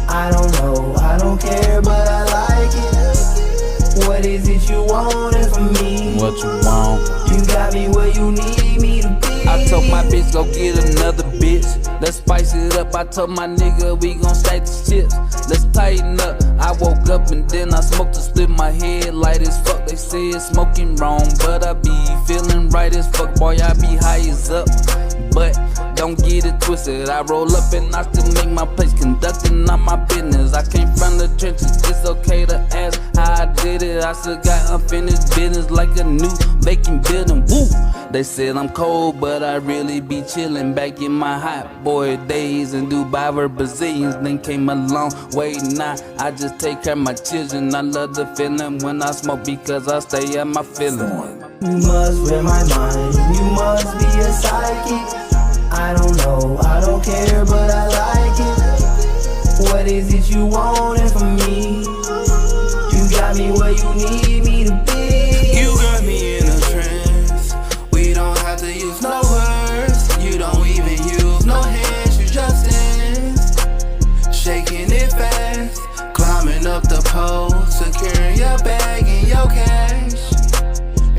Speaker 9: I don't know, I don't care, but I like it. What is it you wanted from me?
Speaker 13: What you want?
Speaker 9: You got me where you need me to be.
Speaker 13: I told my bitch go get another bitch. Let's spice it up. I told my nigga we gon' stack the chips. Let's tighten up. I woke up and then I smoked to split my head light as fuck. They say it's smoking wrong, but I be feeling right as fuck. Boy, I be high as up, but don't get it twisted. I roll up and I still make my place, conducting all my business. I came from the trenches. It's okay to ask how I did it. I still got unfinished business like a new vacant building. Woo! They said I'm cold, but I really be chillin' back in my hot boy days in Dubai where Brazilians then came a long way. Now I just take care of my children. I love the feeling when I smoke because I stay at my feeling.
Speaker 9: You must read my mind, you must be a psychic. I don't know, I don't care, but I like it. What is it you wanted from me? You got me where you need me to be.
Speaker 10: You got me in a trance. We don't have to use no words. You don't even use no hands, you just dance. Shaking it fast, climbing up the pole, securing your bag and your cash.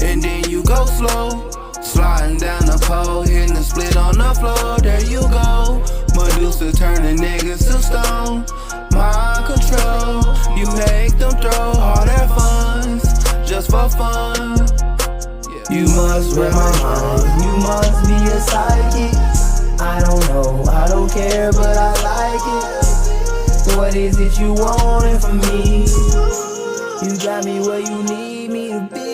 Speaker 10: And then you go slow, sliding down the pole, hitting the split on the floor. There you go, Medusa turning niggas to stone. Mind control, you make them throw all their funds just for fun.
Speaker 9: You must read my mind, you must be a psychic. I don't know, I don't care, but I like it. What is it you wanted from me? You got me where you need me to be.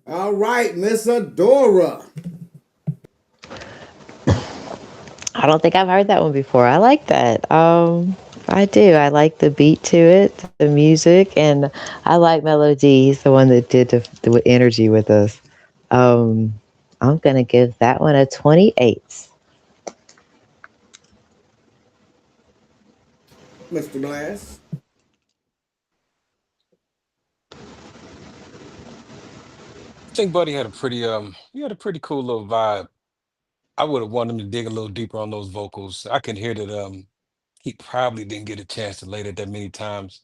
Speaker 1: All right, Miss Odora.
Speaker 5: I don't think I've heard that one before. I like that. I do. I like the beat to it, the music, and I like Melody. He's the one that did the energy with us. Um, I'm gonna give that one a 28.
Speaker 1: Mr. Glass.
Speaker 6: I think Buddy had a pretty he had a pretty cool little vibe. I would have wanted him to dig a little deeper on those vocals. I can hear that he probably didn't get a chance to lay it that many times.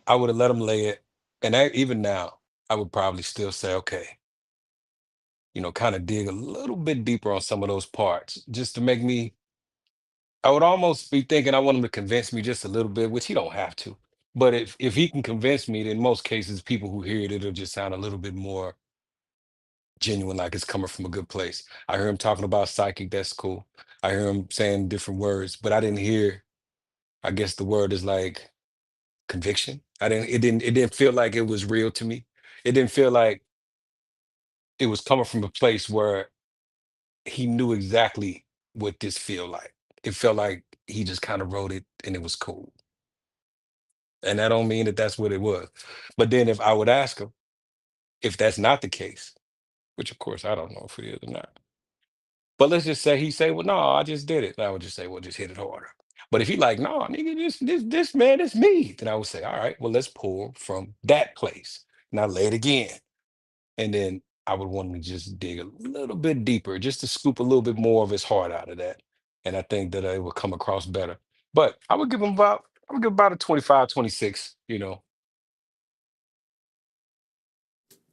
Speaker 6: I would have let him lay it, and even now, I would probably still say okay. kind of dig a little bit deeper on some of those parts, just to make me. I would almost be thinking I want him to convince me just a little bit, which he don't have to. But if he can convince me, then most cases, people who hear it, it'll just sound a little bit more genuine, like it's coming from a good place. I hear him talking about psychic, that's cool. I hear him saying different words, but I didn't hear, I guess the word is like conviction. It didn't feel like it was real to me. It didn't feel like it was coming from a place where he knew exactly what this feel like. It felt like he just kind of wrote it and it was cool. And that don't mean that that's what it was. But then if I would ask him if that's not the case, which of course I don't know if it is or not. But let's just say he say, well, no, I just did it. And I would just say, well, just hit it harder. But if he like, no, nigga, this man, it's me. Then I would say, all right, well, let's pull from that place. Now lay it again. And then I would want him to just dig a little bit deeper, just to scoop a little bit more of his heart out of that. And I think that it would come across better. But I would give about a 25, 26.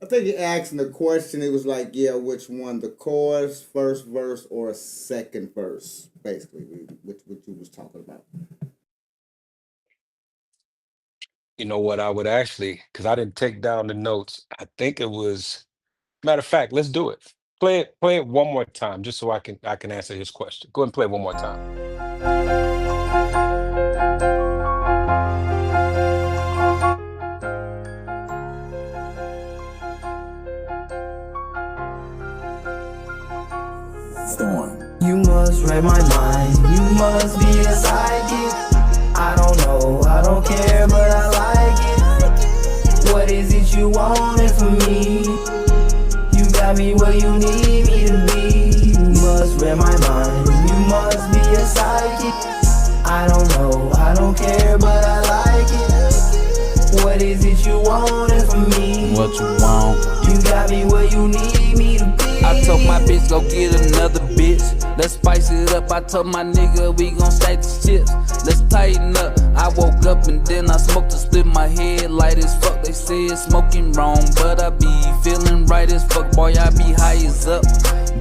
Speaker 1: I think you asking the question. It was like, yeah, which one, the chorus, first verse, or second verse, basically, which you was talking about.
Speaker 6: You know what I would actually, because I didn't take down the notes. I think it was, matter of fact, let's do it. Play it one more time, just so I can answer his question. Go ahead and play it one more time.
Speaker 9: You must read my mind, you must be a psychic. I don't know, I don't care, but I like it. What is it you wanted from me? You got me where you need me to be. You must read my mind, you must be a psychic. I don't know, I don't care, but I like it. What is it you wanted from me?
Speaker 13: What you want?
Speaker 9: You got me where you need me to be.
Speaker 13: I told my bitch go get another bitch. Let's spice it up. I told my nigga we gon' stack the chips. Let's tighten up. I woke up and then I smoked to split my head light as fuck. They said smoking wrong, but I be feeling right as fuck. Boy, I be high as up,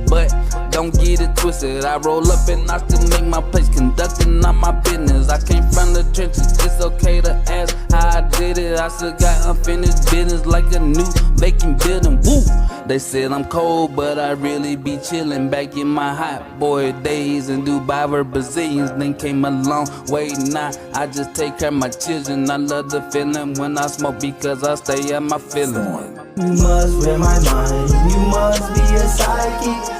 Speaker 13: but don't get it twisted. I roll up and I still make my place, conducting all my business. I came from the trenches. It's okay to ask how I did it. I still got unfinished business like a new vacant building. Woo! They said I'm cold, but I really be chillin' back in my hot boy days in Dubai where Brazilians then came a long way. Now I just take care of my children. I love the feeling when I smoke because I stay at my feeling.
Speaker 9: You must read my mind, you must be a psychic.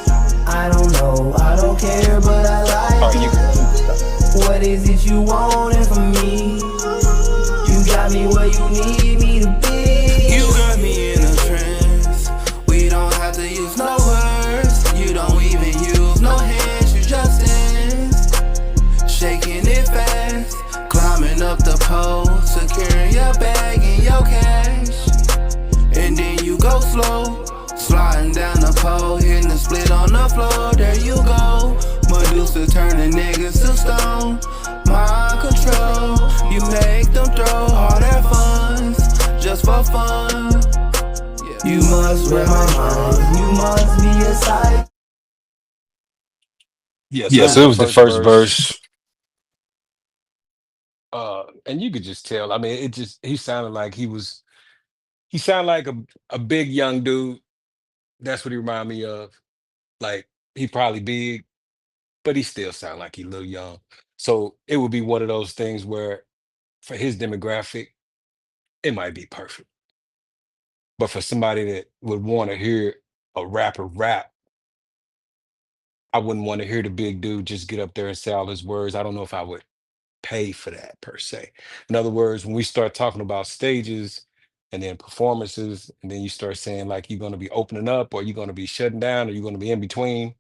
Speaker 9: I don't know, I don't care, but I like it. What is it you wanted from me? You got me where you need me to be.
Speaker 10: You got me in a trance. We don't have to use no words. You don't even use no hands, you just dance. Shaking it fast, climbing up the pole, securing your bag and your cash. And then you go slow, sliding down the pole, hitting the split on the floor. There you go, Medusa turning niggas to stone. Mind control, you make them throw all their funds just for fun.
Speaker 9: You must read my mind, you must be a psychic.
Speaker 6: Yes,
Speaker 14: Yeah,
Speaker 6: that was
Speaker 14: so
Speaker 6: the
Speaker 14: it was the
Speaker 6: first
Speaker 14: first
Speaker 6: verse.
Speaker 14: verse.
Speaker 6: And you could just tell. I mean, he sounded like he sounded like a big young dude. That's what he reminded me of. Like he probably big, but he still sound like he little young. So it would be one of those things where for his demographic, it might be perfect. But for somebody that would want to hear a rapper rap, I wouldn't want to hear the big dude just get up there and say all his words. I don't know if I would pay for that per se. In other words, when we start talking about stages and then performances, and then you start saying like you're going to be opening up or you're going to be shutting down or you're going to be in between,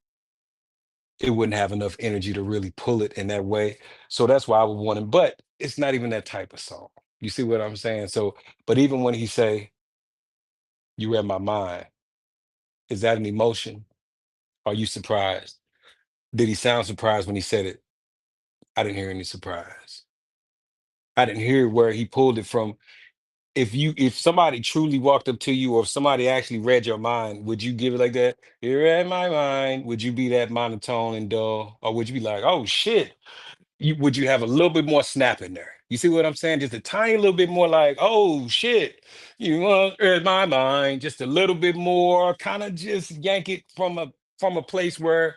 Speaker 6: it wouldn't have enough energy to really pull it in that way. So that's why I would want him. But it's not even that type of song. You see what I'm saying? So, but even when he say, "You read my mind," is that an emotion? Are you surprised? Did he sound surprised when he said it? I didn't hear any surprise. I didn't hear where he pulled it from. if somebody truly walked up to you, or if somebody actually read your mind, would you give it like that? You read my mind. Would you be that monotone and dull, or would you be like, oh shit? Would you have a little bit more snap in there? You see what I'm saying? Just a tiny little bit more, like, oh shit, you want read my mind, just a little bit more, kind of just yank it from a place where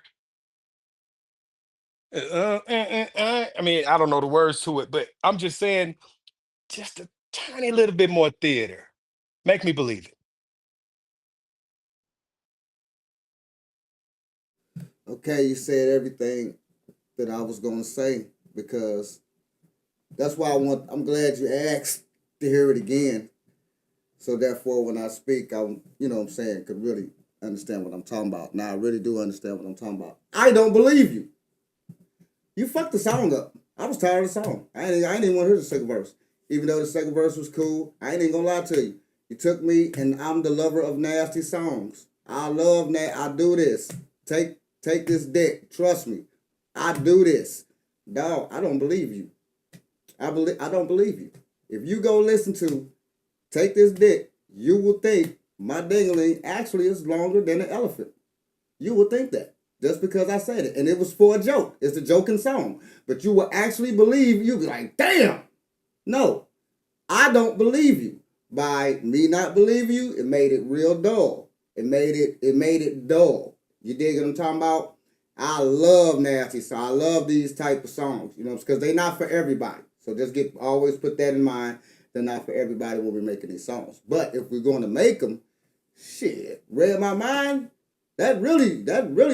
Speaker 6: I mean, I don't know the words to it, but I'm just saying, just a tiny little bit more theater. Make me believe it.
Speaker 1: Okay, you said everything that I was gonna say because that's why I'm glad you asked to hear it again. So therefore, when I speak, you know what I'm saying, could really understand what I'm talking about. Now I really do understand what I'm talking about. I don't believe you. You fucked the song up. I was tired of the song. I ain't even want to hear the second verse. Even though the second verse was cool, I ain't even gonna lie to you. You took me, and I'm the lover of nasty songs. I love I do this. Take this dick. Trust me. I do this. Dog, I don't believe you. I don't believe you. If you go listen to Take This Dick, you will think my dingling actually is longer than an elephant. You would think that. Just because I said it. And it was for a joke. It's a joking song. But you will actually believe, you'll be like, damn. No, I don't believe you. By me not believing you, it made it real dull. It made it dull. You dig what I'm talking about? I love nasty songs. I love these type of songs, you know, because they're not for everybody. So just always put that in mind. They're not for everybody when we're making these songs. But if we're going to make them, shit, read my mind. That really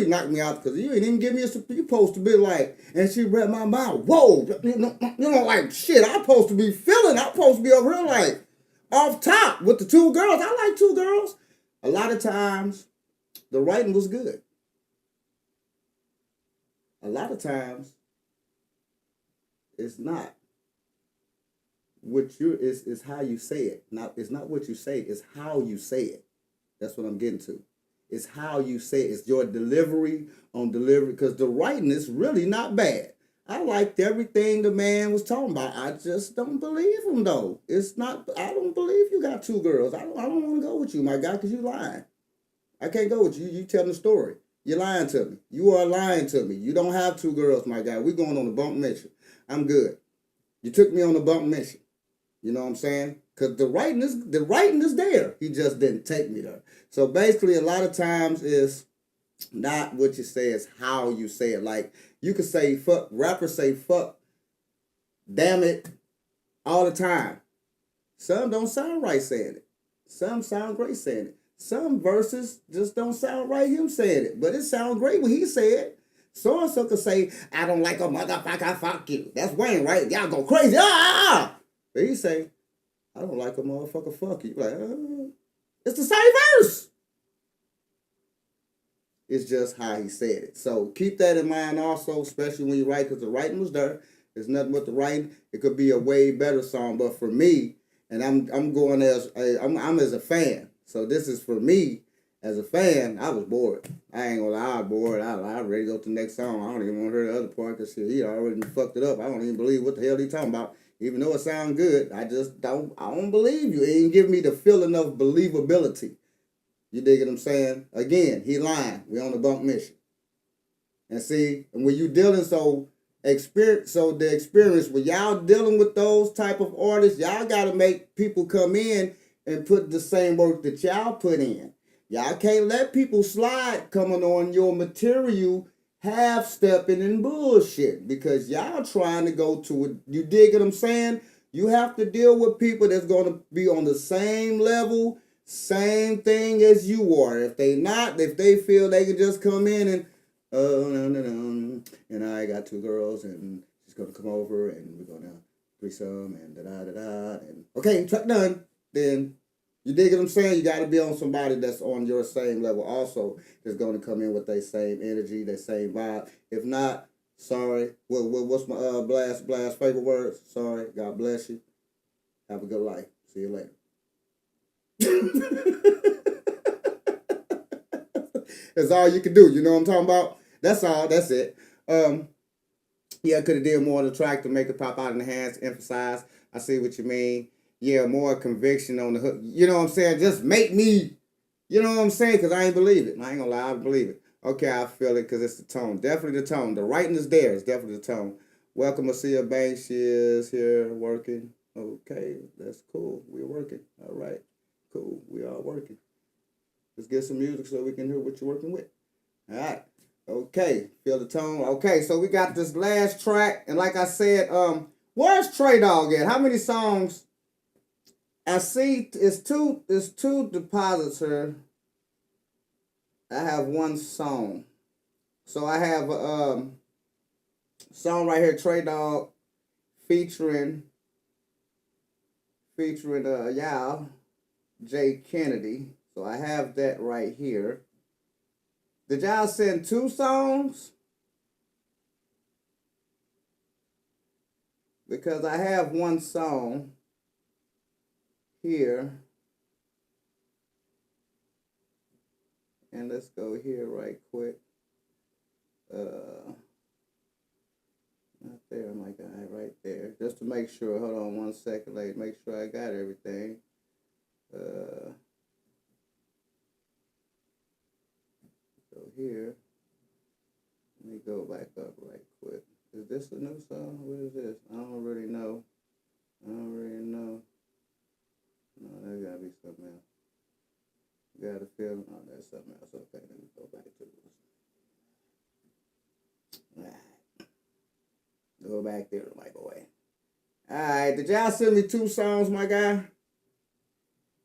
Speaker 1: knocked me out because you ain't even give me you supposed to be like, and she read my mind. Whoa, you know, like shit. I'm supposed to be feeling. I'm supposed to be over here like off top with the two girls. I like two girls. A lot of times, the writing was good. A lot of times, it's not. Is how you say it. It's not what you say. It's how you say it. That's what I'm getting to. It's how you say it. It's your delivery on delivery. Because the writing is really not bad. I liked everything the man was talking about. I just don't believe him though. It's not. I don't believe you got two girls. I don't want to go with you, my guy, because you lying. I can't go with you. You telling the story. You're lying to me. You are lying to me. You don't have two girls, my guy. We're going on a bump mission. I'm good. You took me on a bump mission. You know what I'm saying? Because the writing is there. He just didn't take me there. So basically, a lot of times it's not what you say, it's how you say it. Like, you could say fuck, rappers say fuck, damn it, all the time. Some don't sound right saying it. Some sound great saying it. Some verses just don't sound right him saying it. But it sounds great when he said it. So-and-so could say, I don't like a motherfucker, fuck you. That's Wayne, right? Y'all go crazy. But he say, I don't like a motherfucker, fuck you. Like, it's the same verse. It's just how he said it. So keep that in mind also, especially when you write, because the writing was there. There's nothing but the writing. It could be a way better song, but for me, and I'm going I'm as a fan. So this is for me as a fan. I was bored. I ain't gonna lie, I was bored. I ready to go to the next song. I don't even want to hear the other part because he already fucked it up. I don't even believe what the hell he talking about. Even though it sounds good, I don't believe you. It ain't give me the feeling of believability. You dig what I'm saying? Again, he lying. We on the bunk mission. And see, and when you dealing the experience, when y'all dealing with those type of artists, y'all gotta make people come in and put the same work that y'all put in. Y'all can't let people slide coming on your material half-stepping and bullshit because y'all trying to go to it. You dig what I'm saying? You have to deal with people that's going to be on the same level, same thing as you are. If they feel they can just come in and, and I got two girls and she's going to come over and we're going to threesome and da-da-da-da. And okay, truck done. Then you dig what I'm saying? You got to be on somebody that's on your same level also that's going to come in with their same energy, their same vibe. If not, sorry. What's my blast favorite words? Sorry. God bless you. Have a good life. See you later. That's all you can do. You know what I'm talking about? That's all. That's it. Yeah, I could have did more on the track to make it pop out in the hands, emphasize. I see what you mean. yeah, more conviction on the hook. You know what I'm saying? Just make me, you know what I'm saying? Because I ain't believe it. I ain't gonna lie, I believe it. Okay, I feel it because it's the tone. Definitely the tone. The writing is there. It's definitely the tone. Welcome, Asia Banks. She is here working. Okay, that's cool. We're working. All right, cool. We are working. Let's get some music so we can hear what you're working with. All right. Okay, feel the tone. Okay, so we got this last track, and like I said, where's Trey Dog at? How many songs? I see it's two deposits here. I have one song. So I have a song right here, Trey Dog, featuring y'all, Jay Kennedy. So I have that right here. Did y'all send two songs? Because I have one song here. And let's go here right quick. Not there, my guy, right there. Just to make sure. Hold on 1 second, ladies. Make sure I got everything. Go here. Let me go back up right quick. Is this a new song? What is this? I don't really know. No, that gotta be something else. Got a feeling. Oh, that's something else. Okay, let me go back to this. Alright. Go back there, my boy. Alright, did y'all send me two songs, my guy?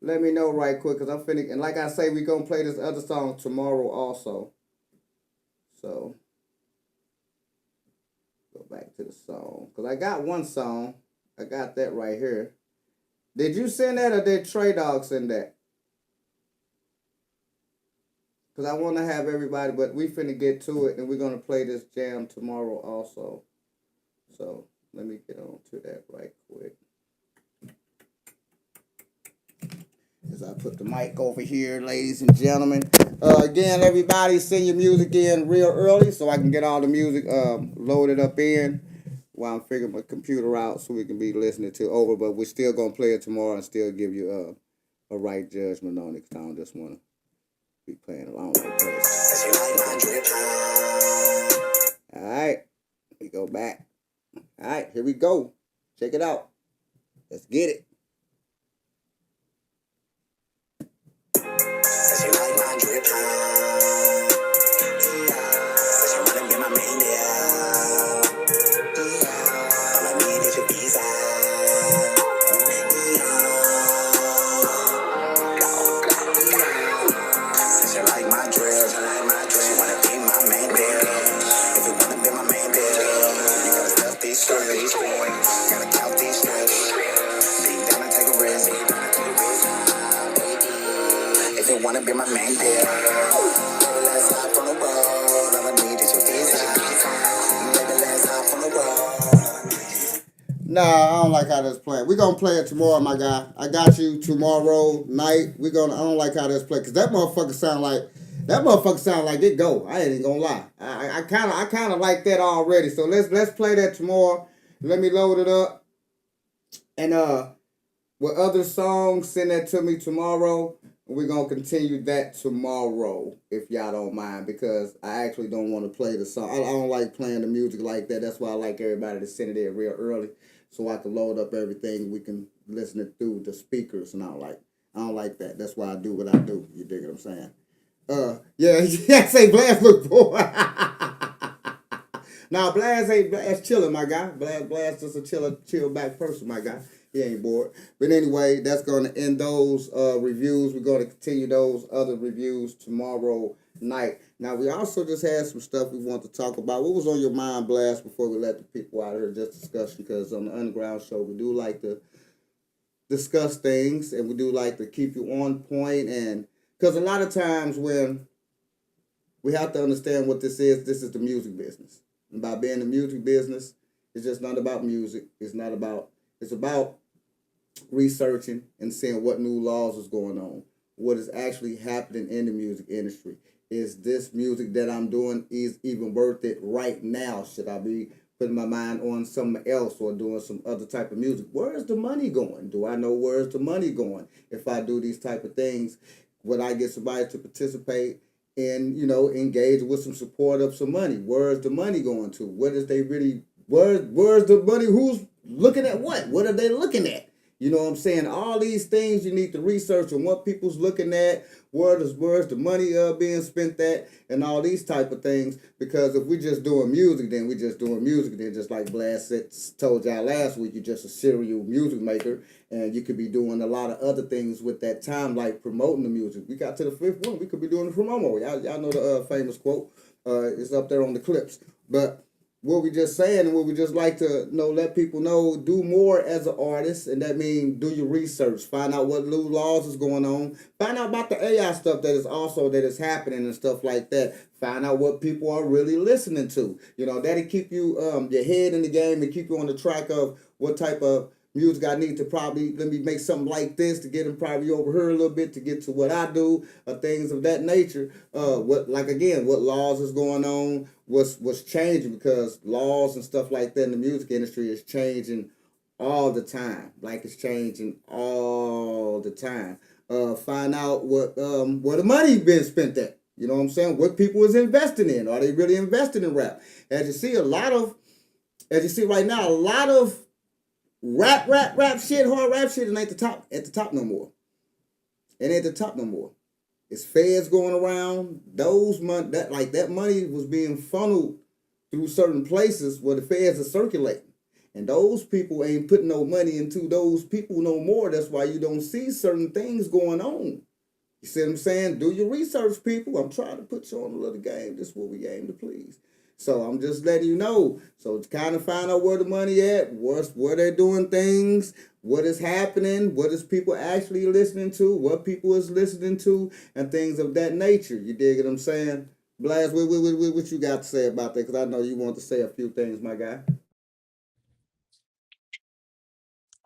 Speaker 1: Let me know right quick, because I'm finna, and like I say, we gonna play this other song tomorrow also. So, go back to the song. Because I got one song. I got that right here. Did you send that, or did Trey Dog send that? Because I want to have everybody, but we finna get to it, and we're going to play this jam tomorrow also. So, let me get on to that right quick. As I put the mic over here, ladies and gentlemen. Again, everybody, send your music in real early so I can get all the music loaded up in while I'm figuring my computer out so we can be listening to over. But we're still going to play it tomorrow and still give you a right judgment on it, because I don't just want to be playing along like this. Alright, we go back. Alright, here we go. Check it out. Let's get it.
Speaker 8: Wanna be my main deal. Let's hop on the road. All I need is your visa. Baby, let's hop on the road.
Speaker 1: Nah, I don't like how this playing. We're gonna play it tomorrow, my guy. I got you tomorrow night. I don't like how this play, because that motherfucker sound like it go. I ain't even gonna lie. I kinda like that already. So let's play that tomorrow. Let me load it up. And with other songs, send that to me tomorrow. We're going to continue that tomorrow, if y'all don't mind, because I actually don't want to play the song. I don't like playing the music like that. That's why I like everybody to send it in real early so I can load up everything. We can listen it through the speakers, and I don't like that. That's why I do what I do. You dig what I'm saying? Yeah, say Blast look boy. Nah, Blast chilling, my guy. Blast just a chill back person, my guy. He ain't bored. But anyway, that's going to end those reviews. We're going to continue those other reviews tomorrow night. Now, we also just had some stuff we want to talk about. What was on your mind, Blast, before we let the people out here just discuss? Because on the Underground Shoow, we do like to discuss things, and we do like to keep you on point. And because a lot of times when we have to understand what this is the music business. And by being the music business, it's just not about music. It's about researching and seeing what new laws is going on, what is actually happening in the music industry. Is this music that I'm doing is even worth it right now? Should I be putting my mind on something else or doing some other type of music. Where is the money going? Do I know where is the money going? If I do these type of things, would I get somebody to participate and, engage with some support of some money? Where is the money going to? What is they really, where's the money? Who's looking at what? What are they looking at? You know what I'm saying? All these things you need to research on what people's looking at, where's the money being spent at, and all these type of things. Because if we just doing music, then we just doing music. Then just like Blast told y'all last week, you're just a serial music maker, and you could be doing a lot of other things with that time, like promoting the music. We got to the fifth one, we could be doing the promo. Y'all know the famous quote. It's up there on the clips, but what we just saying and what we just like to let people know, do more as an artist, and that means do your research, find out what new laws is going on, find out about the AI stuff that is happening and stuff like that. Find out what people are really listening to. That'll keep you your head in the game and keep you on the track of what type of music I need to probably let me make something like this to get them probably over here a little bit to get to what I do, things of that nature. What laws is going on, what's changing, because laws and stuff like that in the music industry is changing all the time. Like it's changing all the time. Find out where the money being spent at. You know what I'm saying? What people is investing in. Are they really investing in rap? As you see right now, a lot of rap shit, hard rap shit, and ain't at the top no more. It ain't at the top no more. It's feds going around. That money was being funneled through certain places where the feds are circulating. And those people ain't putting no money into those people no more. That's why you don't see certain things going on. You see what I'm saying? Do your research, people. I'm trying to put you on a little game. This is what we aim to please. So I'm just letting you know. So to kind of find out where the money at, where they're doing things, what is happening, what is people actually listening to, what people is listening to, and things of that nature. You dig what I'm saying? Blast, what you got to say about that? Because I know you want to say a few things, my guy.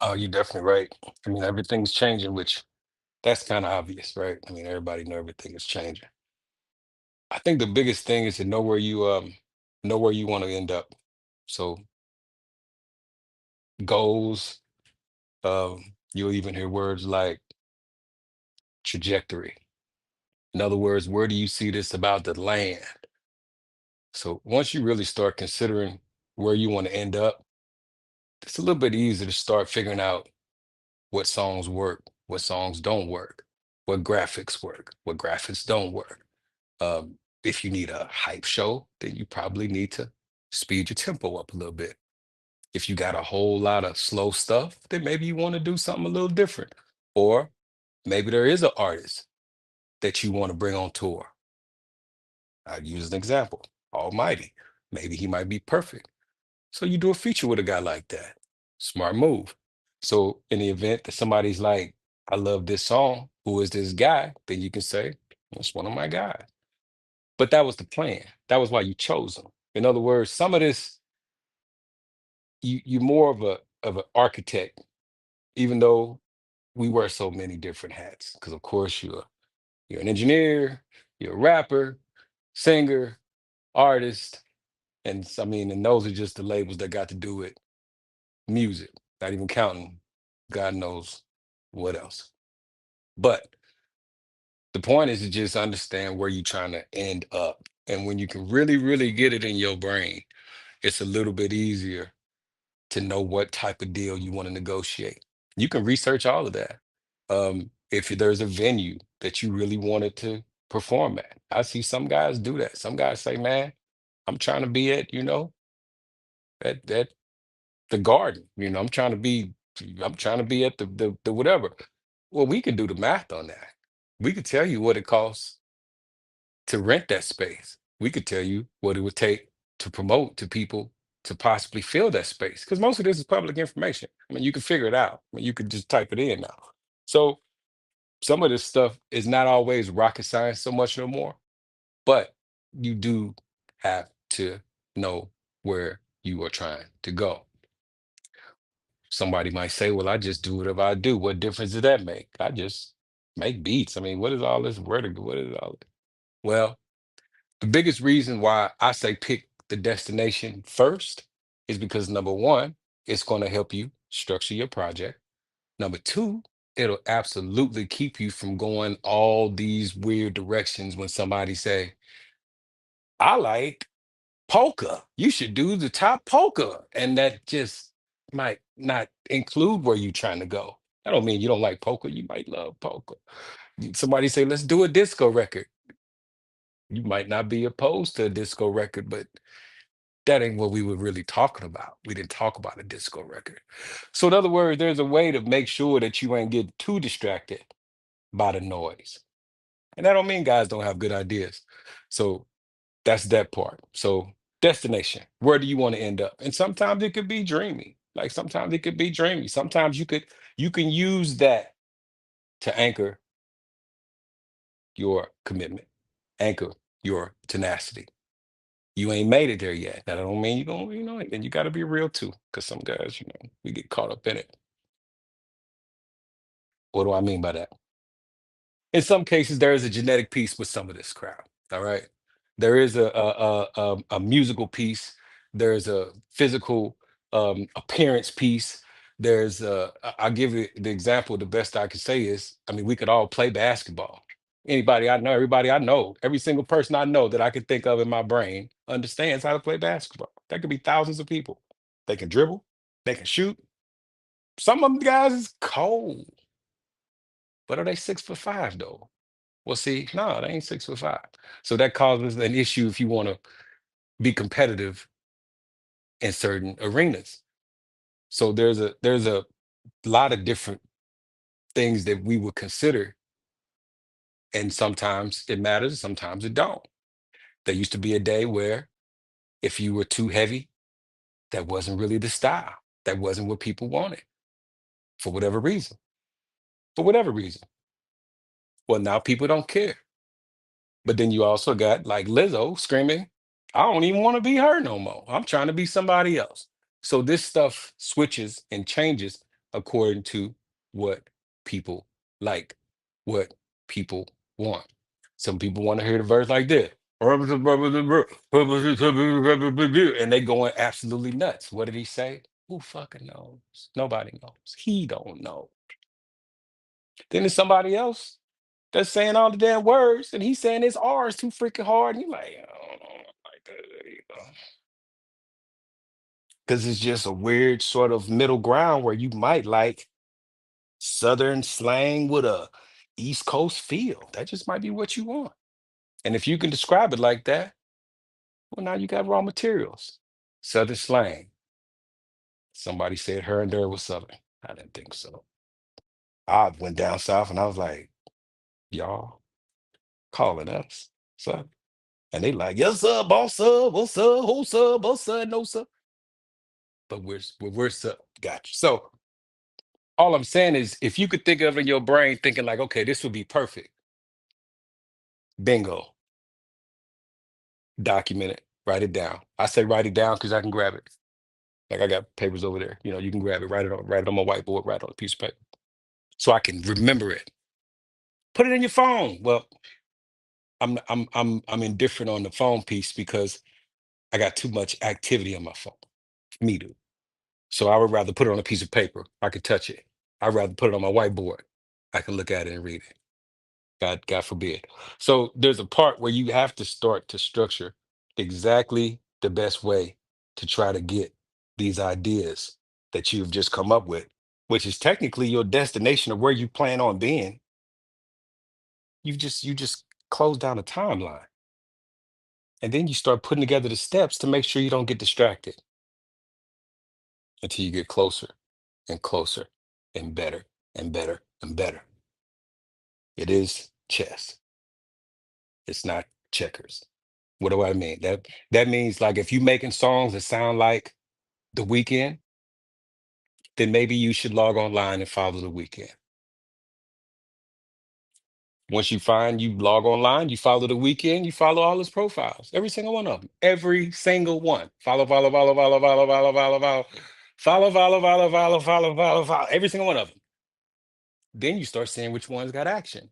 Speaker 6: Oh, you're definitely right. I mean, everything's changing, which that's kind of obvious, right? I mean, everybody know everything is changing. I think the biggest thing is to know where you want to end up. So goals, you'll even hear words like trajectory. In other words, where do you see this about the land? So once you really start considering where you want to end up, it's a little bit easier to start figuring out what songs work, what songs don't work, what graphics work, what graphics don't work. If you need a hype show, then you probably need to speed your tempo up a little bit. If you got a whole lot of slow stuff, then maybe you want to do something a little different. Or maybe there is an artist that you want to bring on tour. I'd use an example, Almighty. Maybe he might be perfect. So you do a feature with a guy like that. Smart move. So in the event that somebody's like, I love this song, who is this guy? Then you can say, that's one of my guys. But that was the plan. That was why you chose them. In other words, some of this, you're more of an architect, even though we wear so many different hats. Because of course you're an engineer, you're a rapper, singer, artist, and those are just the labels that got to do with music, not even counting God knows what else. But the point is to just understand where you're trying to end up. And when you can really, really get it in your brain, it's a little bit easier to know what type of deal you want to negotiate. You can research all of that. If there's a venue that you really wanted to perform at, I see some guys do that. Some guys say, man, I'm trying to be at the garden. I'm trying to be at the whatever. Well, we can do the math on that. We could tell you what it costs to rent that space. We could tell you what it would take to promote to people to possibly fill that space. Because most of this is public information. I mean, you can figure it out. I mean, you could just type it in now. So some of this stuff is not always rocket science so much no more, but you do have to know where you are trying to go. Somebody might say, well, I just do whatever I do. What difference does that make? I just make beats. I mean, what is all this? Where to go? What is all this? Well, the biggest reason why I say pick the destination first is because number one, it's going to help you structure your project. Number two, it'll absolutely keep you from going all these weird directions when somebody say, I like polka. You should do the top polka. And that just might not include where you're trying to go. I don't mean you don't like polka. You might love polka. Somebody say, let's do a disco record. You might not be opposed to a disco record, but that ain't what we were really talking about. We didn't talk about a disco record. So in other words, there's a way to make sure that you ain't get too distracted by the noise. And that don't mean guys don't have good ideas. So that's that part. So destination, where do you want to end up? And sometimes it could be dreamy. Like sometimes it could be dreamy. Sometimes you can use that to anchor your commitment, anchor your tenacity. You ain't made it there yet. That don't mean you're gonna, and you gotta be real too. Cause some guys, we get caught up in it. What do I mean by that? In some cases, there is a genetic piece with some of this crowd. All right, there is a musical piece. There's a physical appearance piece. I'll give you the example. The best I can say is, I mean, we could all play basketball. Anybody I know, everybody I know, every single person I know that I can think of in my brain understands how to play basketball. That could be thousands of people. They can dribble. They can shoot. Some of them guys is cold, but are they 6'5" though? Well, see, no, they ain't 6'5". So that causes an issue if you want to be competitive in certain arenas. So there's a lot of different things that we would consider, and sometimes it matters, sometimes it don't. There used to be a day where if you were too heavy, that wasn't really the style. That wasn't what people wanted for whatever reason. For whatever reason. Well, now people don't care. But then you also got like Lizzo screaming, I don't even want to be her no more. I'm trying to be somebody else. So this stuff switches and changes according to what people like, what people want. Some people want to hear the verse like this. And they going absolutely nuts. What did he say? Who fucking knows? Nobody knows. He don't know. Then there's somebody else that's saying all the damn words, and he's saying his R is too freaking hard. And you're like, I don't know, like because it's just a weird sort of middle ground where you might like Southern slang with a East Coast feel. That just might be what you want. And if you can describe it like that, well, now you got raw materials. Southern slang. Somebody said her and there was Southern. I didn't think so. I went down south and I was like, y'all calling us Southern. And they like, yes, sir, boss, sir, what's up, who, sir, boss, sir, no, sir. But we're sir. Gotcha. So all I'm saying is, if you could think of it in your brain, thinking like, okay, this would be perfect. Bingo. Document it. Write it down. I say write it down because I can grab it. Like I got papers over there. You can grab it, write it on my whiteboard, write it on a piece of paper. So I can remember it. Put it in your phone. Well, I'm indifferent on the phone piece because I got too much activity on my phone. Me too. So I would rather put it on a piece of paper. I could touch it. I'd rather put it on my whiteboard. I can look at it and read it. God forbid. So there's a part where you have to start to structure exactly the best way to try to get these ideas that you've just come up with, which is technically your destination of where you plan on being. You just close down a timeline. And then you start putting together the steps to make sure you don't get distracted until you get closer and closer and better and better and better. It is chess. It's not checkers. What do I mean? That means like if you making songs that sound like The Weeknd, then maybe you should log online and follow The Weeknd. Once you find you log online, you follow The Weeknd, you follow all his profiles, every single one of them, every single one. Follow, follow, follow, follow, follow, follow, follow, follow, follow, follow, follow, follow, follow, follow, follow, every single one of them. Then you start seeing which ones got action.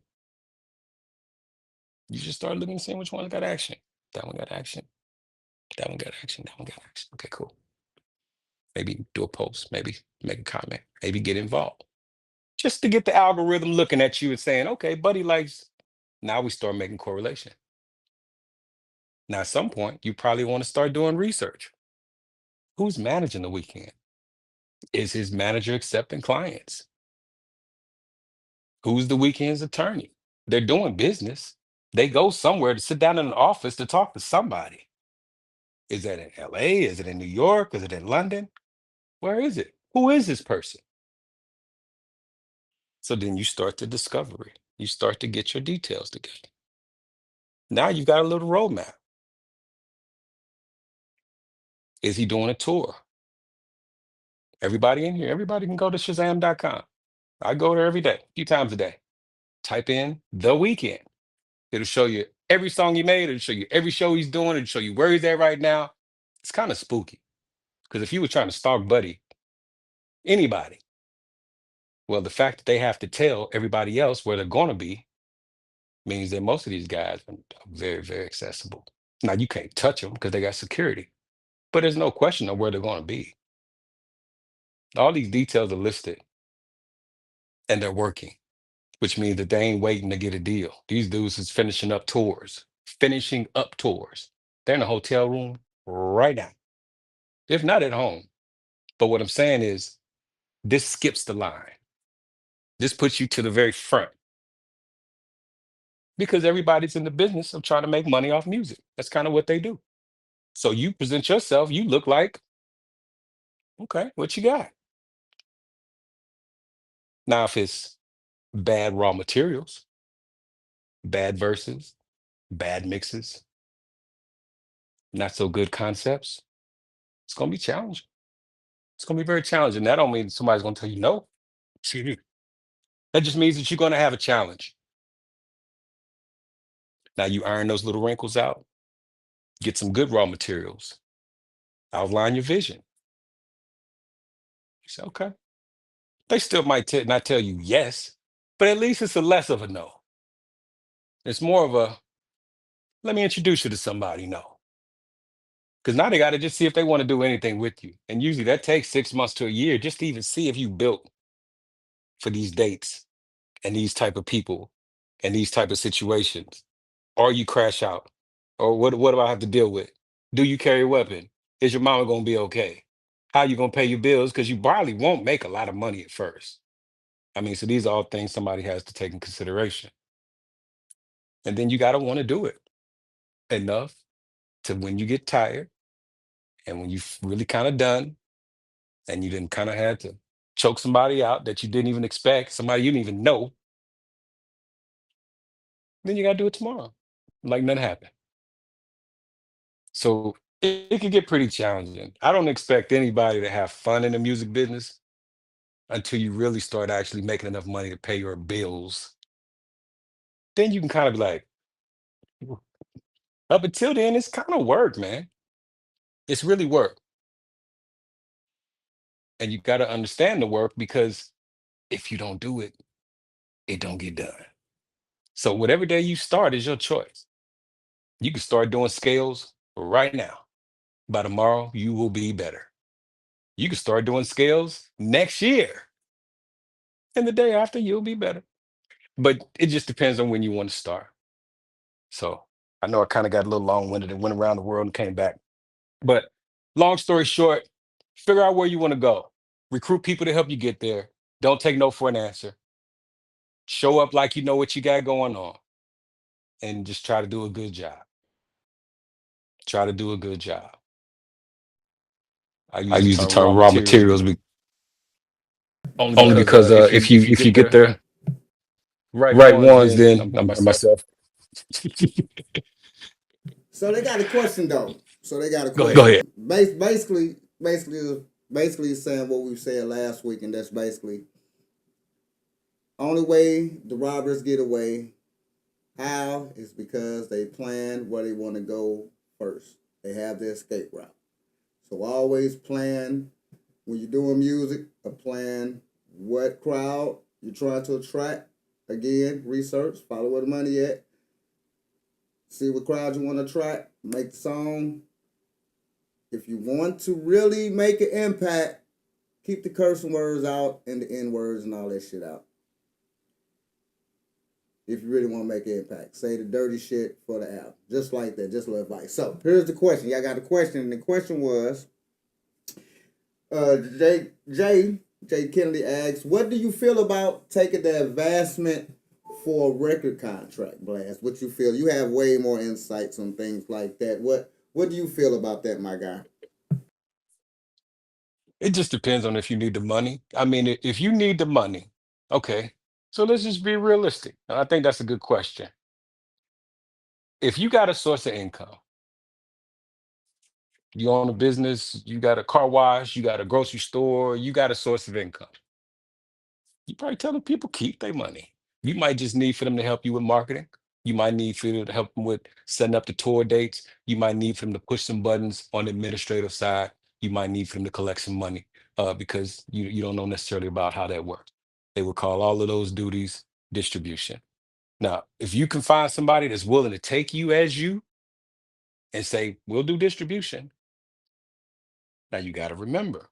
Speaker 6: You just start looking and seeing which ones got action. That one got action. That one got action. That one got action. Okay, cool. Maybe do a post, maybe make a comment, maybe get involved. Just to get the algorithm looking at you and saying, okay, buddy likes. Now we start making correlation. Now, at some point, you probably want to start doing research. Who's managing the weekend? Is his manager accepting clients? Who's the weekend's attorney? They're doing business. They go somewhere to sit down in an office to talk to somebody. Is that in LA? Is it in New York? Is it in London? Where is it? Who is this person? So then you start the discovery. You start to get your details together. Now you've got a little roadmap. Is he doing a tour? Everybody in here, everybody can go to Shazam.com. I go there every day, a few times a day. Type in The Weekend. It'll show you every song he made. It'll show you every show he's doing. It'll show you where he's at right now. It's kind of spooky. Because if you were trying to stalk Buddy, anybody, well, the fact that they have to tell everybody else where they're going to be means that most of these guys are very, very accessible. Now, you can't touch them because they got security, but there's no question of where they're going to be. All these details are listed and they're working, which means that they ain't waiting to get a deal. These dudes is finishing up tours. They're in a hotel room right now, if not at home. But what I'm saying is, this skips the line. This puts you to the very front because everybody's in the business of trying to make money off music. That's kind of what they do. So you present yourself, you look like, okay, what you got? Now, if it's bad raw materials, bad verses, bad mixes, not so good concepts, it's going to be challenging. It's going to be very challenging. That don't mean somebody's going to tell you no. That just means that you're going to have a challenge. Now you iron those little wrinkles out, get some good raw materials, outline your vision. You say, okay. They still might not tell you yes, but at least it's a less of a no. It's more of a, let me introduce you to somebody, no. Because now they got to just see if they want to do anything with you. And usually that takes 6 months to a year just to even see if you built for these dates and these type of people and these type of situations. Or you crash out. Or what do I have to deal with? Do you carry a weapon? Is your mama going to be okay? How you going to pay your bills? Because you probably won't make a lot of money at first. I mean, so these are all things somebody has to take in consideration. And then you got to want to do it enough to when you get tired and when you really kind of done and you didn't kind of had to choke somebody out that you didn't even expect, somebody you didn't even know, then you got to do it tomorrow. Like nothing happened. So it could get pretty challenging. I don't expect anybody to have fun in the music business until you really start actually making enough money to pay your bills. Then you can kind of be like, up until then, it's kind of work, man. It's really work. And you got to understand the work because if you don't do it, it don't get done. So whatever day you start is your choice. You can start doing scales right now. By tomorrow, you will be better. You can start doing scales next year. And the day after, you'll be better. But it just depends on when you want to start. So I know I kind of got a little long-winded and went around the world and came back. But long story short, figure out where you want to go. Recruit people to help you get there. Don't take no for an answer. Show up like you know what you got going on. And just try to do a good job. Try to do a good job. I
Speaker 14: I
Speaker 6: use the
Speaker 14: use the
Speaker 6: term raw
Speaker 14: term raw
Speaker 6: materials
Speaker 14: materials
Speaker 6: only
Speaker 14: only
Speaker 6: because
Speaker 14: because
Speaker 6: if you
Speaker 14: if you
Speaker 6: get
Speaker 14: get
Speaker 6: the
Speaker 14: the
Speaker 6: right
Speaker 14: right
Speaker 6: ones,
Speaker 14: ones,
Speaker 6: then
Speaker 14: then
Speaker 6: I'm by myself.
Speaker 14: myself.
Speaker 1: So they got a question though. So they got a
Speaker 6: Go
Speaker 14: Go
Speaker 6: ahead.
Speaker 14: ahead.
Speaker 1: question. Basically saying what we said last week, and that's basically only way the robbers get away. How is because they plan where they want to go first. They have their escape route. So always plan when you're doing music. A plan what crowd you're trying to attract. Again, research. Follow where the money at. See what crowd you want to attract. Make the song. If you want to really make an impact, keep the cursing words out and the N words and all that shit out. If you really want to make an impact, say the dirty shit for the album. Just like that, just a little advice. So here's the question. Y'all got a question, and the question was, Jay Kennedy asks, what do you feel about taking the advancement for a record contract, Blast? What you feel? You have way more insights on things like that. What do you feel about that, my guy?
Speaker 6: It just depends on if you need the money. I mean, if you need the money, okay. So let's just be realistic. And I think that's a good question. If you got a source of income, you own a business, you got a car wash, you got a grocery store, you got a source of income. You probably telling people keep their money. You might just need for them to help you with marketing. You might need for them to help them with setting up the tour dates. You might need for them to push some buttons on the administrative side. You might need for them to collect some money because you don't know necessarily about how that works. They would call all of those duties distribution. Now, if you can find somebody that's willing to take you as you and say, we'll do distribution. Now you got to remember,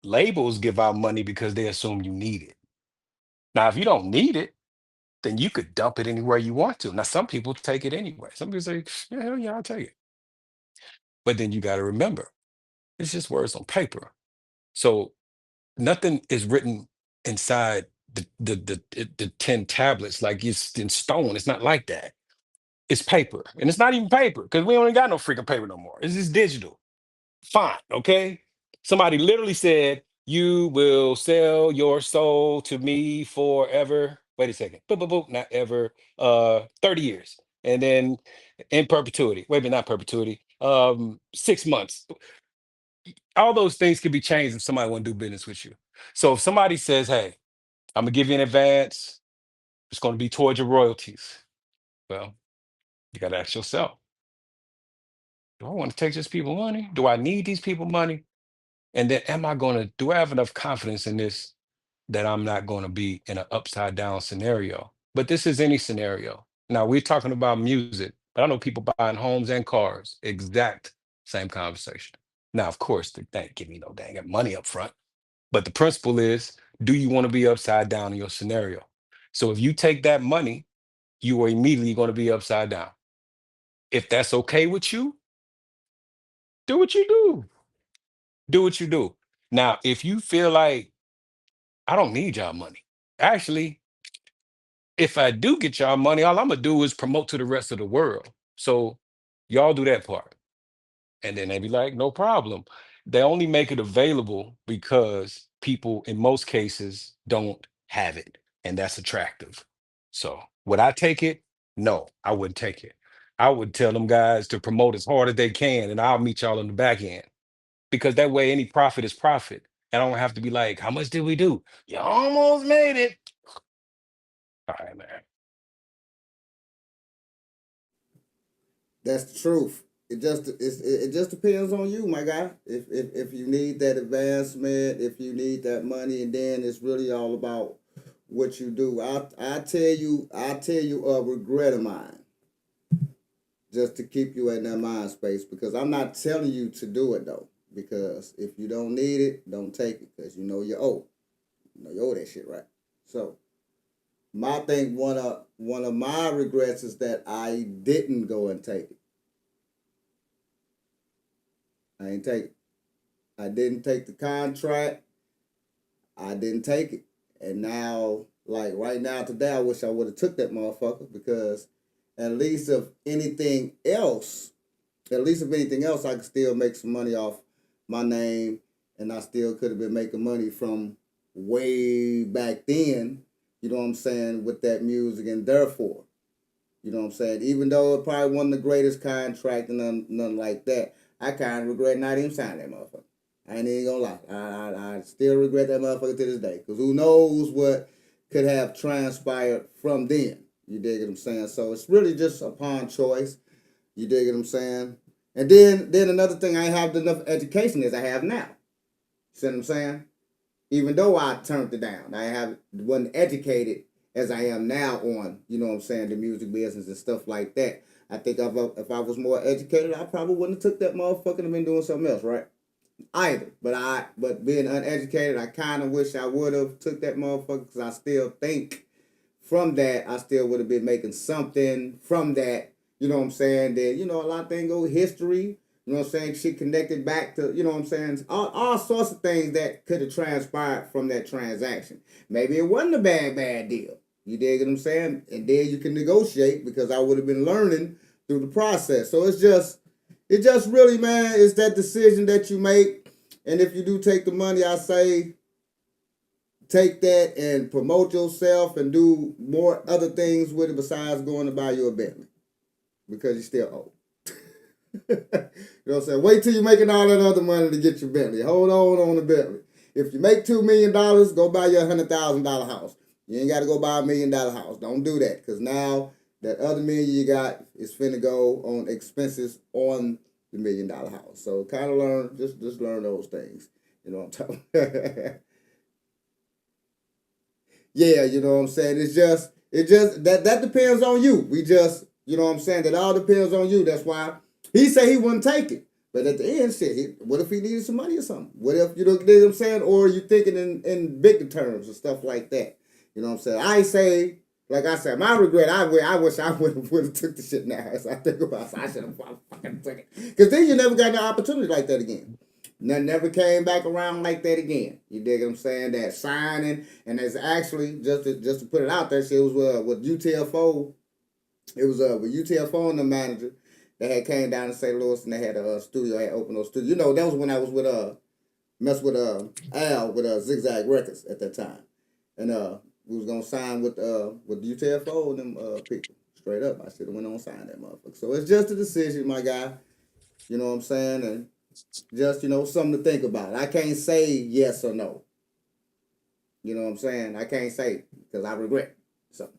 Speaker 6: labels give out money because they assume you need it. Now, if you don't need it, then you could dump it anywhere you want to. Now, some people take it anyway. Some people say, yeah, hell yeah, I'll take it. But then you got to remember, it's just words on paper. So nothing is written inside the 10 tablets like it's in stone. It's not like that. It's paper. And it's not even paper because we ain't got no freaking paper no more. It's just digital. Fine, okay? Somebody literally said, you will sell your soul to me forever. Wait a second. Boop, boop, boop, not ever. 30 years. And then in perpetuity. Wait a minute, not perpetuity. 6 months. All those things can be changed if somebody want to do business with you. So if somebody says, hey, I'm gonna give you an advance, it's gonna be towards your royalties. Well, you gotta ask yourself, do I want to take this people money? Do I need these people money? And then do I have enough confidence in this that I'm not going to be in an upside down scenario? But this is any scenario. Now we're talking about music, but I know people buying homes and cars. Exact same conversation. Now, of course, they ain't give me no dang money up front. But the principle is, do you want to be upside down in your scenario? So if you take that money, you are immediately going to be upside down. If that's okay with you, do what you do. Do what you do. Now, if you feel like I don't need y'all money. Actually, if I do get y'all money, all I'm gonna do is promote to the rest of the world. So y'all do that part. And then they be like, no problem. They only make it available because people in most cases don't have it. And that's attractive. So would I take it? No, I wouldn't take it. I would tell them guys to promote as hard as they can, and I'll meet y'all on the back end. Because that way any profit is profit. And I don't have to be like, how much did we do? You almost made it. All right, man.
Speaker 1: That's the truth. It just depends on you, my guy. If you need that advancement, if you need that money, and then it's really all about what you do. I tell you a regret of mine, just to keep you in that mind space, because I'm not telling you to do it though. Because if you don't need it, don't take it, because you know you owe. You know you owe that shit, right? So my thing, one of my regrets is that I didn't go and take it. I ain't take it. I didn't take the contract. I didn't take it. And now, like right now today, I wish I would have took that motherfucker, because at least if anything else, I could still make some money off my name, and I still could have been making money from way back then, you know what I'm saying, with that music. And therefore, you know what I'm saying, even though it probably wasn't the greatest contract and nothing like that, I kind of regret not even signing that motherfucker. I ain't even gonna lie. I still regret that motherfucker to this day, because who knows what could have transpired from then. You dig what I'm saying? So it's really just upon choice. You dig what I'm saying? And then another thing, I ain't have enough education as I have now. See what I'm saying? Even though I turned it down, wasn't educated as I am now on, you know what I'm saying, the music business and stuff like that. I think if I was more educated, I probably wouldn't have took that motherfucker and been doing something else, right? Either. But being uneducated, I kind of wish I would have took that motherfucker because I still think from that I still would have been making something from that. You know what I'm saying? That a lot of things go history. You know what I'm saying? Shit connected back to what I'm saying? All sorts of things that could have transpired from that transaction. Maybe it wasn't a bad deal. You dig what I'm saying? And then you can negotiate because I would have been learning through the process. So it just really, man, it's that decision that you make. And if you do take the money, I say take that and promote yourself and do more other things with it besides going to buy you a Bentley because you're still old. You know what I'm saying? Wait till you're making all that other money to get your Bentley. Hold on the Bentley. If you make $2 million, go buy your $100,000 house. You ain't got to go buy $1 million house. Don't do that because now that other million you got is finna go on expenses on the $1 million house. So kind of just learn those things. You know what I'm talking Yeah, you know what I'm saying? It just that depends on you. You know what I'm saying? That all depends on you. That's why he said he wouldn't take it. But at the end, shit, what if he needed some money or something? What if, you know what I'm saying? Or you thinking in bigger terms and stuff like that. You know what I'm saying? I say, like I said, my regret, I wish I would have took the shit now. As I think about it, I should have fucking took it. Because then you never got an opportunity like that again. Never came back around like that again. You dig what I'm saying? That signing, and it's actually, just to put it out there, shit was with UTFO. It was with UTFO and the manager. They had came down to St. Louis and they had a studio, had opened a studio. You know, that was when I was with mess with Al with Zigzag Records at that time. And we was gonna sign with UTFO and them people. Straight up. I should have went on and signed that motherfucker. So it's just a decision, my guy. You know what I'm saying? And just, something to think about. I can't say yes or no. You know what I'm saying? I can't say because I regret. So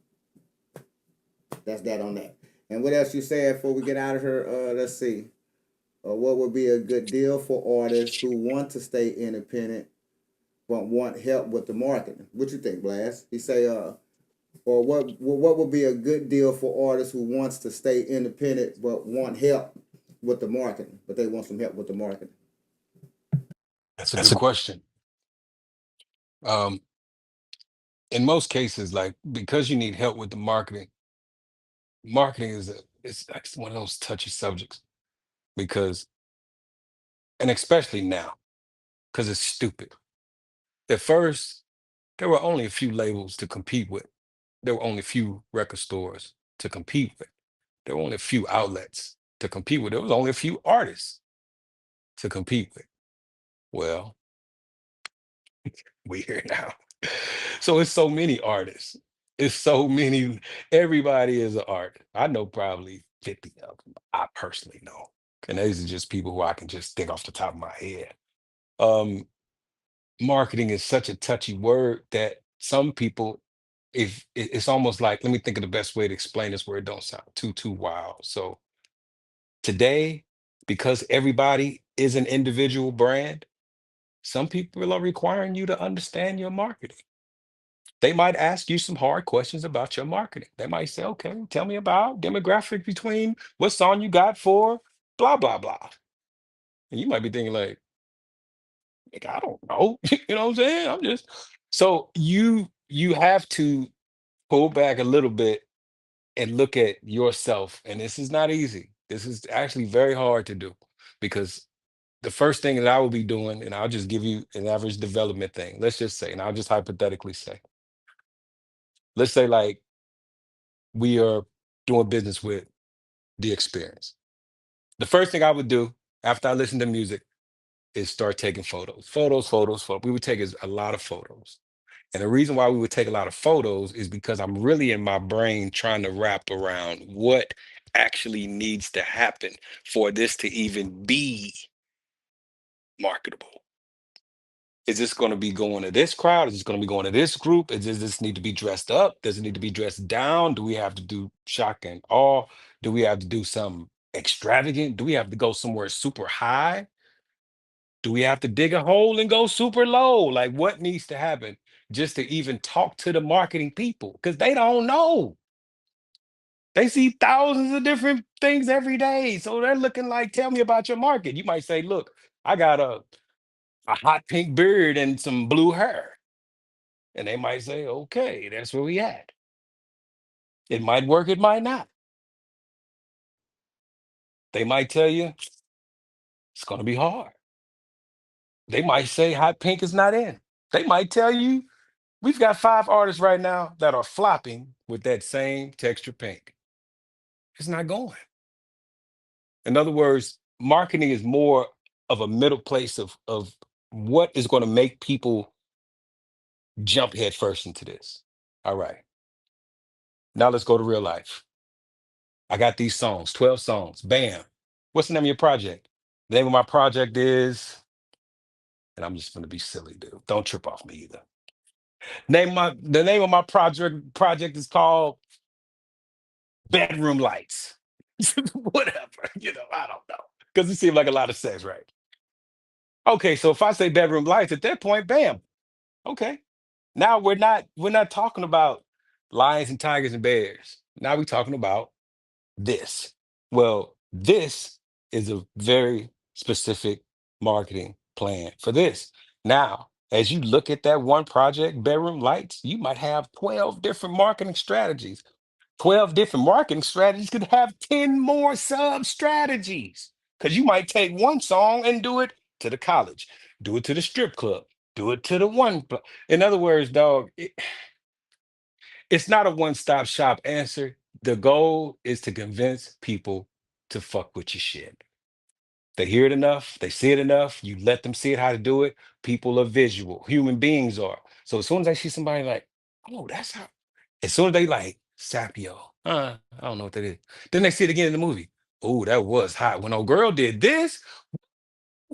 Speaker 1: that's that on that. And what else you said before we get out of here? Let's see. What would be a good deal for artists who want to stay independent but want help with the marketing? What you think, Blast? He say, or what would be a good deal for artists who wants to stay independent but want help with the marketing, but they want some help with the marketing?
Speaker 6: That's a good question. In most cases, like, because you need help with the marketing it's like one of those touchy subjects because, and especially now, because it's stupid. At first, there were only a few labels to compete with. There were only a few record stores to compete with. There were only a few outlets to compete with. There was only a few artists to compete with. Well, we here now. So it's so many artists. It's so many. Everybody is an artist. I know probably 50 of them. I personally know. And these are just people who I can just think off the top of my head. Um, Marketing is such a touchy word that some people, if it's almost like, let me think of the best way to explain this where it don't sound too wild. So today, because everybody is an individual brand, some people are requiring you to understand your marketing. They might ask you some hard questions about your marketing. They might say, okay, tell me about demographic between what song you got for blah, blah, blah. And you might be thinking like, I don't know. You know what I'm saying? I'm just so you have to pull back a little bit and look at yourself. And this is not easy. This is actually very hard to do because the first thing that I will be doing, and I'll just give you an average development thing. Let's just say, and I'll just hypothetically say, let's say like we are doing business with the experience. The first thing I would do after I listen to music is start taking photos. Photos. We would take a lot of photos. And the reason why we would take a lot of photos is because I'm really in my brain trying to wrap around what actually needs to happen for this to even be marketable. Is this going to be going to this crowd? Is this going to be going to this group? Does this need to be dressed up? Does it need to be dressed down? Do we have to do shock and awe? Do we have to do something extravagant? Do we have to go somewhere super high? Do we have to dig a hole and go super low? Like, what needs to happen just to even talk to the marketing people? Because they don't know. They see thousands of different things every day. So they're looking like, tell me about your market. You might say, look, I got a hot pink beard and some blue hair. And they might say, okay, that's where we at. It might work, it might not. They might tell you it's going to be hard. They might say hot pink is not in. They might tell you we've got 5 artists right now that are flopping with that same texture pink. It's not going. In other words, marketing is more of a middle place of what is going to make people jump head first into this. All right. Now let's go to real life. I got these songs, 12 songs. Bam. What's the name of your project? The name of my project is, and I'm just gonna be silly, dude. Don't trip off me either. The name of my project is called Bedroom Lights. Whatever, I don't know. Because it seems like a lot of sex, right? Okay, so if I say bedroom lights at that point, bam. Okay. Now we're not talking about lions and tigers and bears. Now we're talking about this. Well, this is a very specific marketing plan for this. Now, as you look at that one project, Bedroom Lights, you might have 12 different marketing strategies. 12 different marketing strategies could have 10 more sub strategies. Because you might take one song and do it to the college, do it to the strip club, do it to the In other words, dog, it's not a one-stop shop answer. The goal is to convince people to fuck with your shit. They hear it enough, they see it enough, you let them see it how to do it. People are visual, human beings are. So as soon as I see somebody like, oh, that's how, as soon as they like Sapio, I don't know what that is. Then they see it again in the movie. Oh, that was hot. When old girl did this,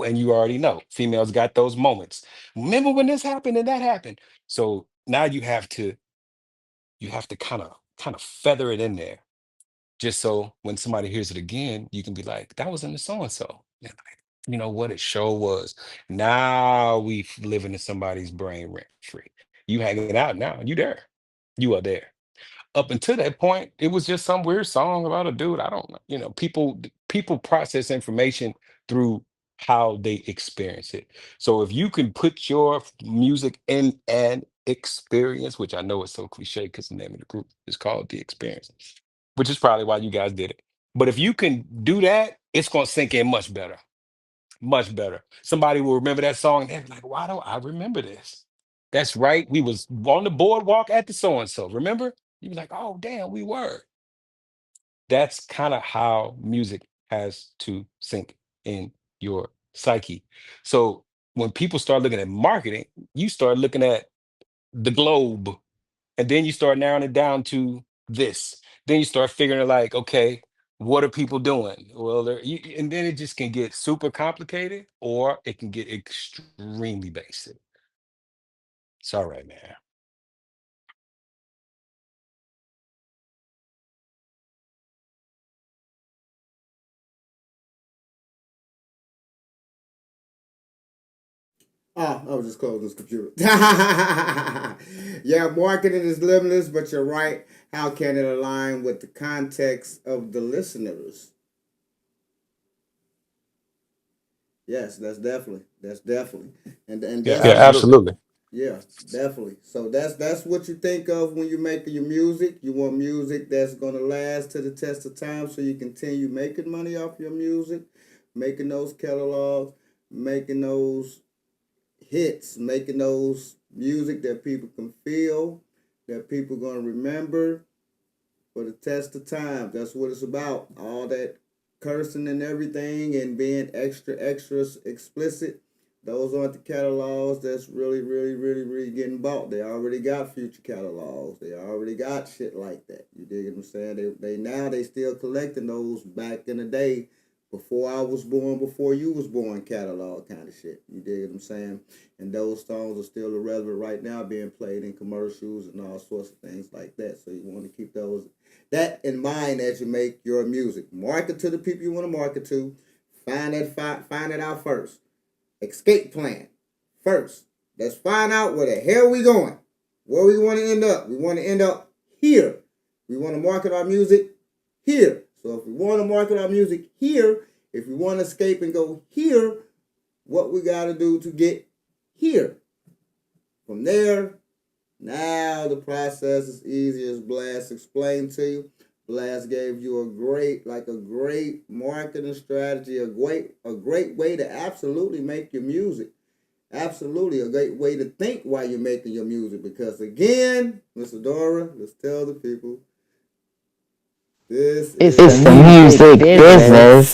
Speaker 6: and you already know females got those moments. Remember when this happened and that happened? So now you have to kind of feather it in there, just so when somebody hears it again, you can be like, that was in the so and so. You know what it sure was. Now we living in somebody's brain rent free. You hanging out now, you there. You are there. Up until that point, it was just some weird song about a dude. I don't know. People process information through how they experience it. So if you can put your music in an experience, which I know is so cliche because the name of the group is called The Experience, which is probably why you guys did it. But if you can do that, it's gonna sink in much better. Much better. Somebody will remember that song and they'll be like, why don't I remember this? That's right. We was on the boardwalk at the so and so. Remember? You be like, oh damn, we were. That's kind of how music has to sink in your psyche. So when people start looking at marketing, you start looking at the globe, and then you start narrowing it down to this. Then you start figuring like, okay, what are people doing? Well, and then it just can get super complicated, or it can get extremely basic. It's all right, man.
Speaker 1: Oh, I was just closing this computer. Yeah, marketing is limitless, but you're right. How can it align with the context of the listeners? Yes, that's definitely, and
Speaker 6: Yeah,
Speaker 1: that's
Speaker 6: yeah, absolutely.
Speaker 1: yeah, definitely. So that's what you think of when you're making your music. You want music that's gonna last to the test of time, so you continue making money off your music, making those catalogs, making those hits, making those music that people can feel, that people gonna remember for the test of time. That's what it's about. All that cursing and everything and being extra explicit. Those aren't the catalogs that's really getting bought. They already got future catalogs. They already got shit like that. You dig what I'm saying? They still collecting those back in the day, before I was born, before you was born catalog kind of shit. You dig what I'm saying? And those songs are still irrelevant right now, being played in commercials and all sorts of things like that. So you want to keep that in mind as you make your music. Market to the people you want to market to. Find it out first. Escape plan first. Let's find out where the hell we going. Where we want to end up. We want to end up here. We want to market our music here. So if we want to market our music here, if we want to escape and go here, what we got to do to get here. From there, now the process is easy as Blast explained to you. Blast gave you a great marketing strategy, a great way to absolutely make your music. Absolutely a great way to think while you're making your music. Because again, Miss Odora, let's tell the people, this is
Speaker 5: the music business.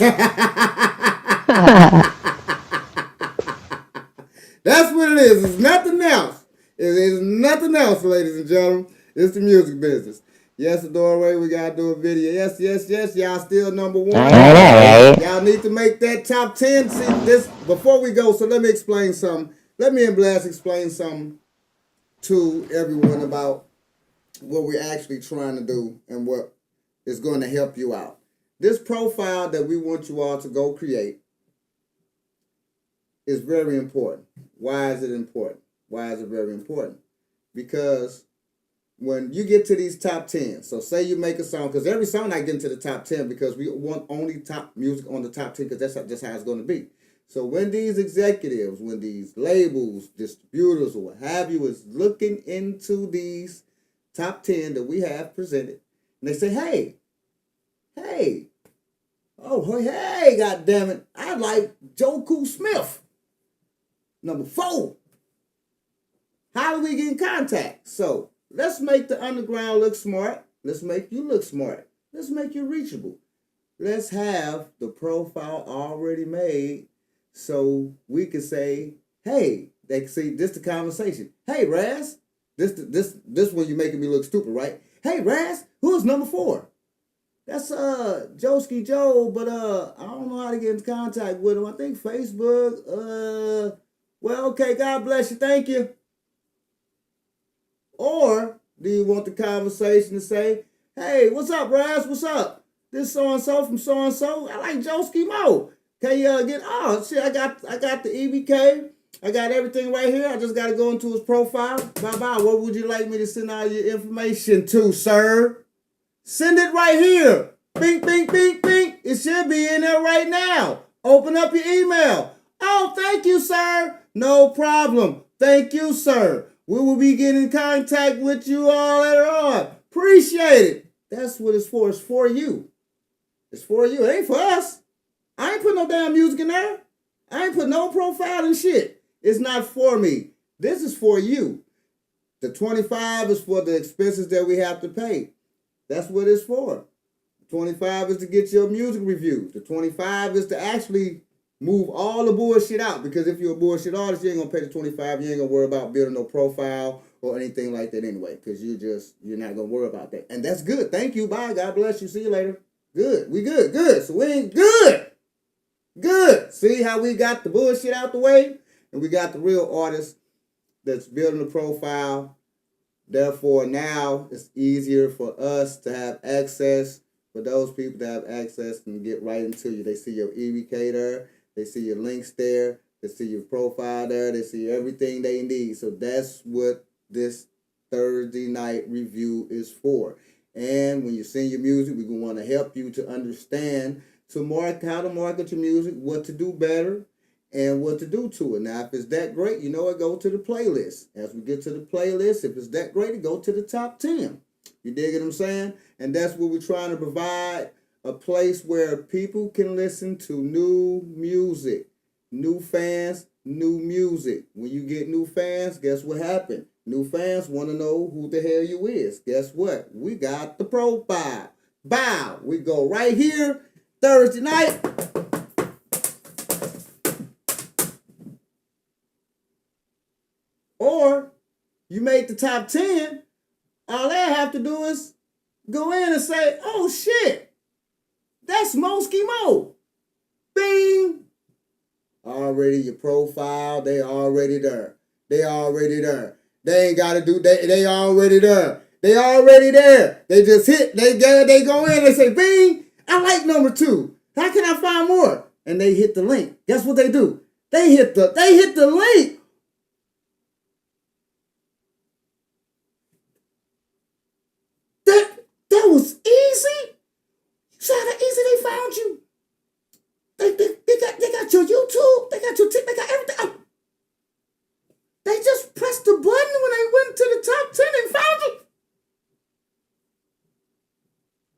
Speaker 1: That's what it is. It's nothing else. It is nothing else, ladies and gentlemen. It's the music business. Yes, Odora, we gotta do a video. Yes. Y'all still number one.
Speaker 5: I know, right?
Speaker 1: Y'all need to make that top 10. See this before we go. So let me explain something. Let me and Blast explain something to everyone about what we're actually trying to do and what is going to help you out. This profile that we want you all to go create is very important. Why is it important? Why is it very important? Because when you get to these top 10, so say you make a song, because every song not getting to the top 10 because we want only top music on the top 10 because that's just how it's going to be. So when these executives, when these labels, distributors, or what have you is looking into these top 10 that we have presented, and they say, hey, God damn it, I like Joku Smith, number 4. How do we get in contact? So let's make the underground look smart. Let's make you look smart. Let's make you reachable. Let's have the profile already made so we can say, hey, they can see this the conversation. Hey, Razz, this one you making me look stupid, right? Hey, Razz, who's number 4? That's Joski Joe, but I don't know how to get in contact with him. I think Facebook. Well, okay, God bless you, thank you. Or do you want the conversation to say, hey, what's up, Razz? What's up? This so-and-so from so-and-so. I like Joski Mo. Can you get, oh, shit, I got the EBK. I got everything right here. I just got to go into his profile. Bye-bye. What would you like me to send all your information to, sir? Send it right here. Bing, bing, bing, bing. It should be in there right now. Open up your email. Oh, thank you, sir. No problem. Thank you, sir. We will be getting in contact with you all later on. Appreciate it. That's what it's for. It's for you. It's for you. It ain't for us. I ain't put no damn music in there. I ain't put no profile and shit. It's not for me. This is for you. The 25 is for the expenses that we have to pay. That's what it's for. The 25 is to get your music reviews. The 25 is to actually move all the bullshit out. Because if you're a bullshit artist, you ain't gonna pay the 25. You ain't gonna worry about building no profile or anything like that anyway. Because you're not gonna worry about that. And that's good. Thank you. Bye. God bless you. See you later. Good. We good. Good. So we ain't good. Good. See how we got the bullshit out the way? And we got the real artist that's building a profile. Therefore, now it's easier for us to have access. For those people that have access can get right into you. They see your EBK there. They see your links there. They see your profile there. They see everything they need. So that's what this Thursday night review is for. And when you send your music, we're going to want to help you to understand how to market your music, what to do better, and what to do to it. Now, if it's that great, you know it, go to the playlist. As we get to the playlist, if it's that great, it go to the top 10. You dig what I'm saying? And that's what we're trying to provide, a place where people can listen to new music, new fans, new music. When you get new fans, guess what happened? New fans want to know who the hell you is. Guess what? We got the profile. Bow. We go right here, Thursday night. Or you made the top 10. All they have to do is go in and say, oh shit, that's Moski Mo. Bing. Already your profile, they already there. They already there. They ain't got to do, they already there. They already there. They just hit, they go in, they say, bing, I like number 2. How can I find more? And they hit the link. Guess what they do? They hit the link. That was easy.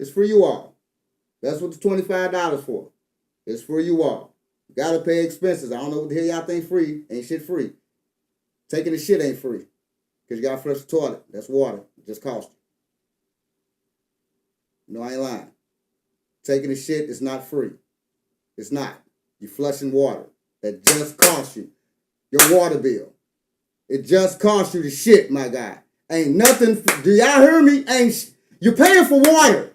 Speaker 1: It's for you all. That's what the $25 for. It's for you all. You gotta pay expenses. I don't know what the hell y'all think free. Ain't shit free. Taking the shit ain't free. Because you gotta flush the toilet. That's water. It just costs you. No, I ain't lying. Taking the shit is not free. It's not. You flushing water. That just costs you. Your water bill. It just costs you the shit, my guy. Ain't nothing. Do y'all hear me? You're paying for water.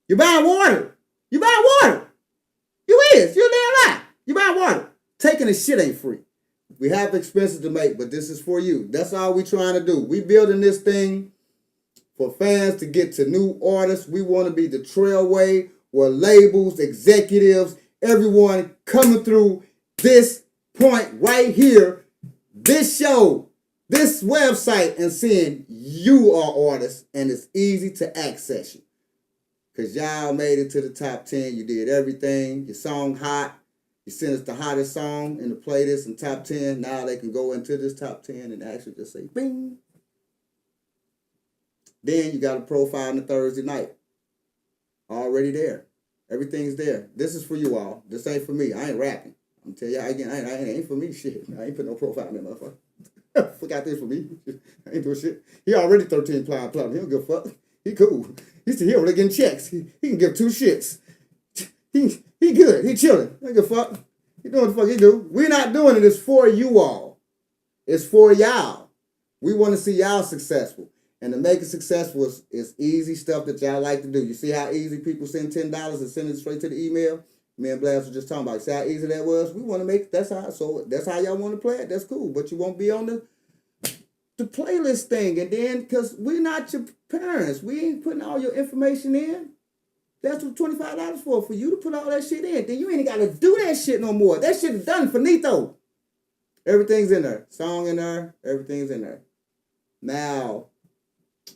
Speaker 1: You're buying water. You buying water. You is. You're damn right. You buying water. Taking the shit ain't free. We have expenses to make, but this is for you. That's all we trying to do. We building this thing for fans to get to new artists. We want to be the trailway where labels, executives, everyone coming through this point right here, this show, this website, and seeing you are artists, and it's easy to access you. Because y'all made it to the top 10. You did everything. Your song hot. You sent us the hottest song in the playlist and top 10. Now they can go into this top 10 and actually just say, bing. Then you got a profile on the Thursday night. Already there. Everything's there. This is for you all. This ain't for me. I ain't rapping. I'm telling y'all again, I ain't for me shit. I ain't put no profile in that motherfucker. Forgot this for me. I ain't doing shit. He already 13 platinum. He don't give a fuck. He cool. He's still here when they getting checks. He can give 2 shits. He good. He chilling. I don't give a fuck. He doing what the fuck he do. We're not doing it. It's for you all. It's for y'all. We want to see y'all successful. And to make it successful is easy stuff that y'all like to do. You see how easy people send $10 and send it straight to the email? Me and Blast were just talking about. See how easy that was? We want to make that's how y'all want to play it. That's cool. But you won't be on the playlist thing. And then because we're not your parents. We ain't putting all your information in. That's what $25 for you to put all that shit in. Then you ain't got to do that shit no more. That shit is done finito. Everything's in there. Song in there. Everything's in there. Now,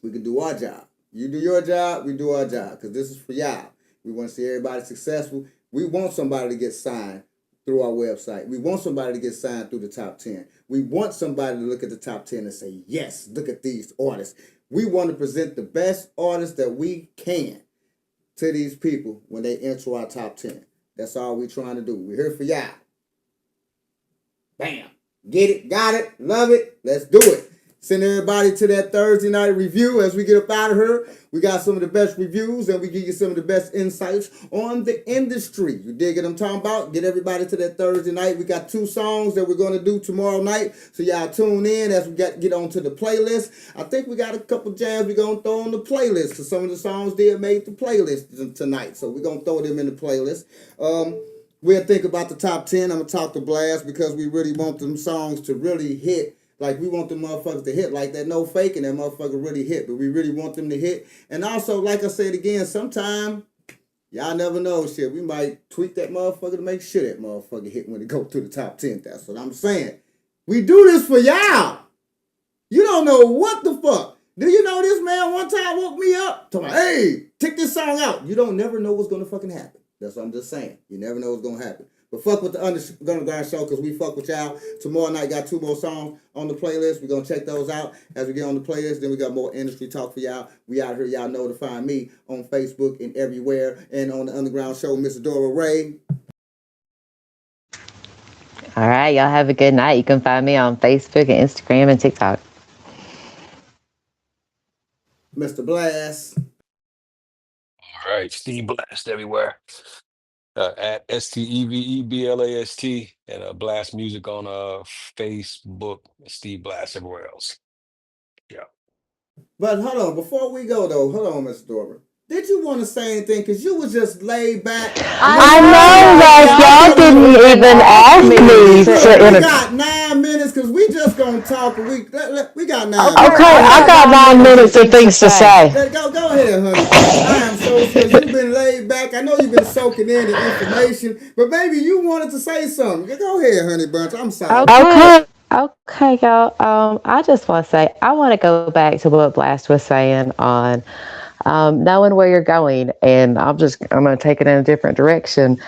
Speaker 1: we can do our job. You do your job, we do our job. Because this is for y'all. We want to see everybody successful. We want somebody to get signed through our website. We want somebody to get signed through the top 10. We want somebody to look at the top 10 and say, yes, look at these artists. We want to present the best artists that we can to these people when they enter our top 10. That's all we're trying to do. We're here for y'all. Bam. Get it, got it, love it. Let's do it. Send everybody to that Thursday night review as we get up out of here. We got some of the best reviews and we give you some of the best insights on the industry. You dig what I'm talking about? Get everybody to that Thursday night. We got 2 songs that we're going to do tomorrow night. So y'all tune in as we get onto the playlist. I think we got a couple jams we're going to throw on the playlist because some of the songs did make the playlist tonight. So we're going to throw them in the playlist. We'll think about the top 10. I'm going to talk to Blast because we really want them songs to really hit. Like, we want them motherfuckers to hit like that. No faking that motherfucker really hit. But we really want them to hit. And also, like I said again, sometime, y'all never know shit. We might tweak that motherfucker to make sure that motherfucker hit when it go to the top 10. That's what I'm saying. We do this for y'all. You don't know what the fuck. Do you know this man one time woke me up? Told me, hey, take this song out. You don't never know what's going to fucking happen. That's what I'm just saying. You never know what's going to happen. But fuck with the Underground Show because we fuck with y'all. Tomorrow night got 2 more songs on the playlist. We're going to check those out as we get on the playlist. Then we got more industry talk for y'all. We out here. Y'all know to find me on Facebook and everywhere. And on the Underground Show, Miss Odora Ray.
Speaker 5: All right. Y'all have a good night. You can find me on Facebook and Instagram and TikTok.
Speaker 1: Mr. Blast.
Speaker 6: All right. Steve Blast everywhere. At STEVEBLAST and Blast Music on Facebook, Steve Blast everywhere else. Yeah.
Speaker 1: But hold on, before we go though, hold on, Miss Dora. Did you want to say anything? Because you was just laid back.
Speaker 5: I know, like, y'all didn't even ask me to.
Speaker 1: We got 9 minutes because we just going to talk. We got 9 minutes.
Speaker 5: Okay, I got 9 minutes of things to say.
Speaker 1: Go ahead, honey. I am so sure you've been laid back. I know you've been soaking in the information, but maybe you wanted to say something. Go ahead, honey bunch. I'm sorry.
Speaker 5: Okay, y'all. I just want to say, I want to go back to what Blast was saying on knowing where you're going, and I'm going to take it in a different direction.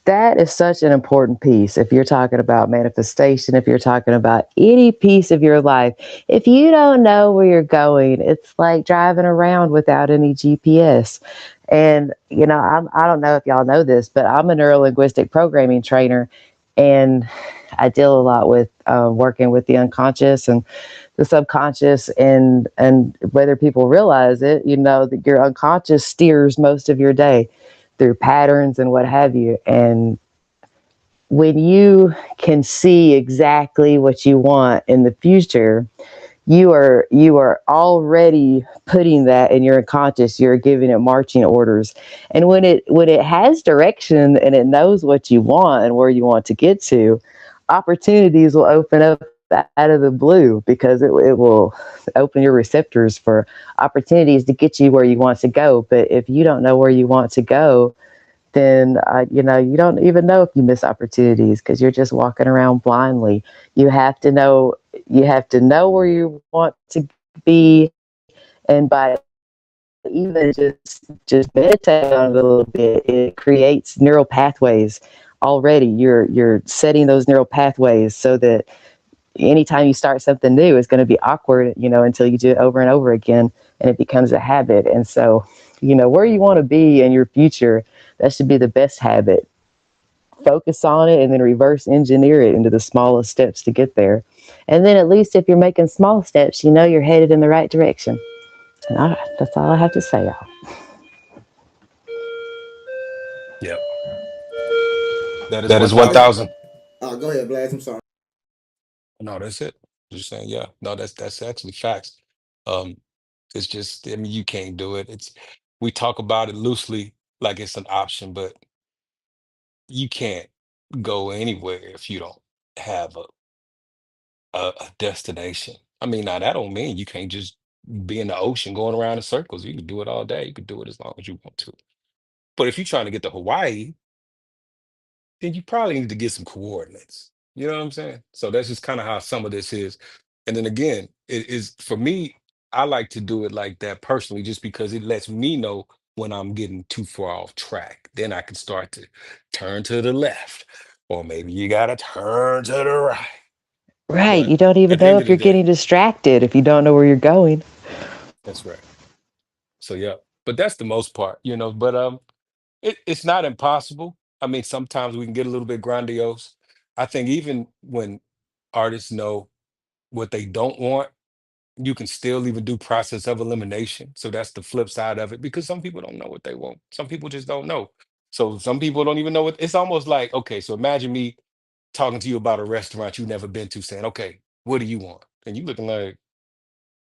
Speaker 5: That is such an important piece. If you're talking about manifestation, if you're talking about any piece of your life, if you don't know where you're going, it's like driving around without any GPS. And I don't know if y'all know this, but I'm a neuro linguistic programming trainer, and I deal a lot with working with the unconscious and the subconscious, and whether people realize it, that your unconscious steers most of your day through patterns and what have you. And when you can see exactly what you want in the future, you are already putting that in your unconscious. You're giving it marching orders, and when it has direction and it knows what you want and where you want to get to, opportunities will open up out of the blue, because it will open your receptors for opportunities to get you where you want to go. But if you don't know where you want to go, then you don't even know if you miss opportunities, because you're just walking around blindly. You have to know. You have to know where you want to be, and by even just meditate on it a little bit, it creates neural pathways already. You're setting those neural pathways so that anytime you start something new, it's going to be awkward, until you do it over and over again, and it becomes a habit. And so, where you want to be in your future, that should be the best habit. Focus on it and then reverse engineer it into the smallest steps to get there. And then, at least if you're making small steps, you're headed in the right direction. And that's all I have to say, y'all.
Speaker 6: Yep. That is
Speaker 1: That is
Speaker 6: 1,000.
Speaker 1: 1,000. Go ahead, Blast. I'm sorry.
Speaker 6: No, that's it. Just saying, yeah. No, that's actually facts. Um, it's just, I mean, you can't do it. We talk about it loosely like it's an option, but you can't go anywhere if you don't have a destination. I mean, now that don't mean you can't just be in the ocean going around in circles. You can do it all day. You can do it as long as you want to. But if you're trying to get to Hawaii, then you probably need to get some coordinates. You know what I'm saying? So that's just kind of how some of this is. And then again, it is for me, I like to do it like that personally, just because it lets me know when I'm getting too far off track. Then I can start to turn to the left, or maybe you got to turn to the right.
Speaker 5: Right.
Speaker 6: But
Speaker 5: You don't even
Speaker 6: at the
Speaker 5: know
Speaker 6: end of
Speaker 5: if
Speaker 6: the
Speaker 5: you're
Speaker 6: day,
Speaker 5: getting distracted if you don't know where you're going.
Speaker 6: that's right. So yeah, but that's the most part. But it's not impossible. I mean, sometimes we can get a little bit grandiose. I think even when artists know what they don't want, you can still even do process of elimination. So that's the flip side of it, because some people don't know what they want. Some people just don't know. So some people don't even know what it's almost like, okay, so imagine me talking to you about a restaurant you've never been to, saying, okay, what do you want? And you looking like,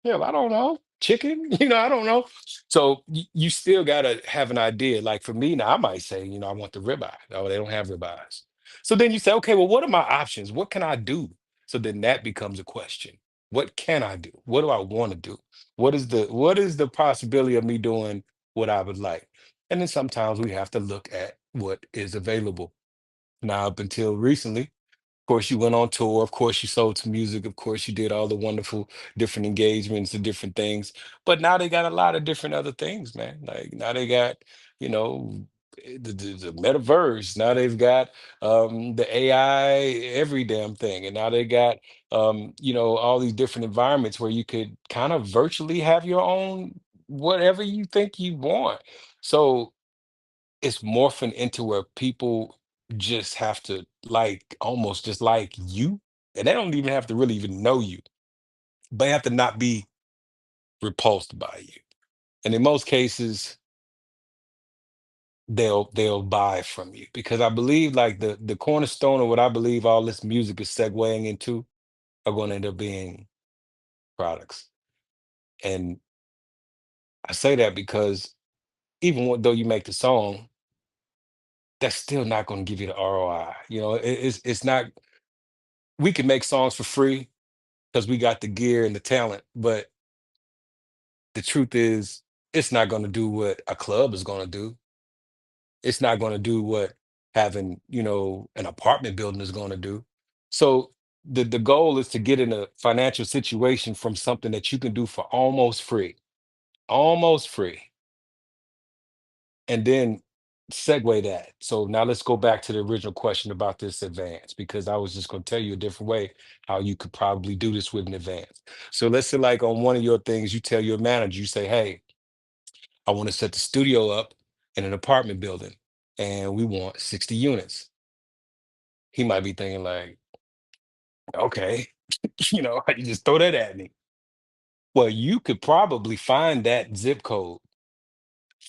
Speaker 6: hell, I don't know. Chicken? I don't know. So you still gotta have an idea. Like for me now, I might say, I want the ribeye. Oh, they don't have ribeyes. So then you say, okay, well, what are my options? What can I do? So then that becomes a question. What can I do? What do I want to do? What is the possibility of me doing what I would like? And then sometimes we have to look at what is available. Now, up until recently, course, you went on tour. Of course, you sold some music. Of course, you did all the wonderful different engagements and different things. But now they got a lot of different other things, man. Like now they got, you know, the metaverse. Now they've got the AI, every damn thing. And now they got, all these different environments where you could kind of virtually have your own whatever you think you want. So it's morphing into where people just have to like almost just like you, and they don't even have to really even know you, but they have to not be repulsed by you. And in most cases, they'll buy from you, because I believe like the cornerstone of what I believe all this music is segueing into are going to end up being products. And I say that because though you make the song, that's still not going to give you the ROI. It's not. We can make songs for free because we got the gear and the talent. But the truth is, it's not going to do what a club is going to do. It's not going to do what having, an apartment building is going to do. So the goal is to get in a financial situation from something that you can do for almost free, and then segue that. So now let's go back to the original question about this advance, because I was just going to tell you a different way how you could probably do this with an advance. So let's say, like, on one of your things, you tell your manager, you say, hey, I want to set the studio up. in an apartment building and we want 60 units. He might be thinking like, okay, you know, you just throw that at me. Well, you could probably find that zip code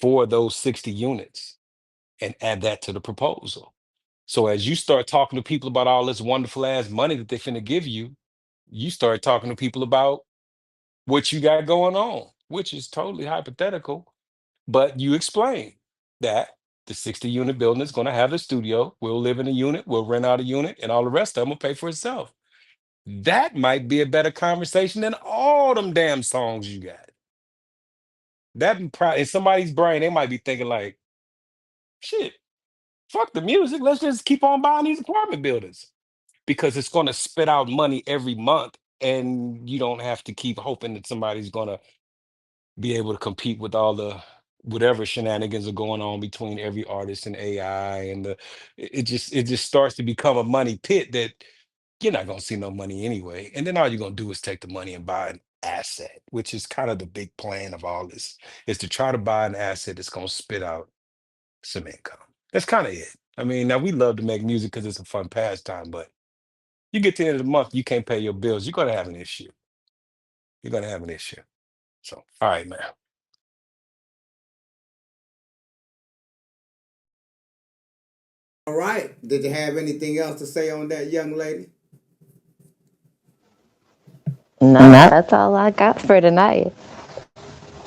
Speaker 6: for those 60 units and add that to the proposal. So as you start talking to people about all this wonderful ass money that they finna give you, you start talking to people about what you got going on, which is totally hypothetical. But you explain that the 60 unit building is going to have a studio. We'll live in a unit, we'll rent out a unit, and all the rest of them will pay for itself. That might be a better conversation than all them damn songs you got. In somebody's brain, they might be thinking like, shit, fuck the music. Let's just keep on buying these apartment buildings because it's going to spit out money every month. And you don't have to keep hoping that somebody's going to be able to compete with all the whatever shenanigans are going on between every artist and AI and it just starts to become a money pit that you're not gonna see no money anyway. And then all you're gonna do is take the money and buy an asset, which is kind of the big plan of all this, is to try to buy an asset that's gonna spit out some income. That's kind of it. I mean, now we love to make music because it's a fun pastime, but you get to the end of the month, you can't pay your bills, you're gonna have an issue. You're gonna have an issue. So, all right, man.
Speaker 1: All right. Did you have anything else to say on that, young lady?
Speaker 5: No, that's all I got for tonight.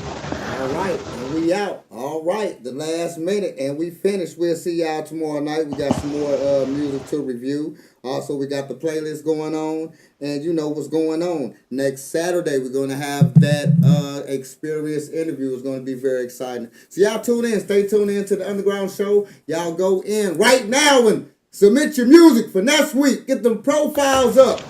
Speaker 1: All right, and we out. All right, the last minute, and we finished. We'll see y'all tomorrow night. We got some more music to review. Also, we got the playlist going on, and you know what's going on. Next Saturday, we're going to have that experience interview. It's going to be very exciting. So y'all tune in. Stay tuned in to the Underground Show. Y'all go in right now and submit your music for next week. Get them profiles up.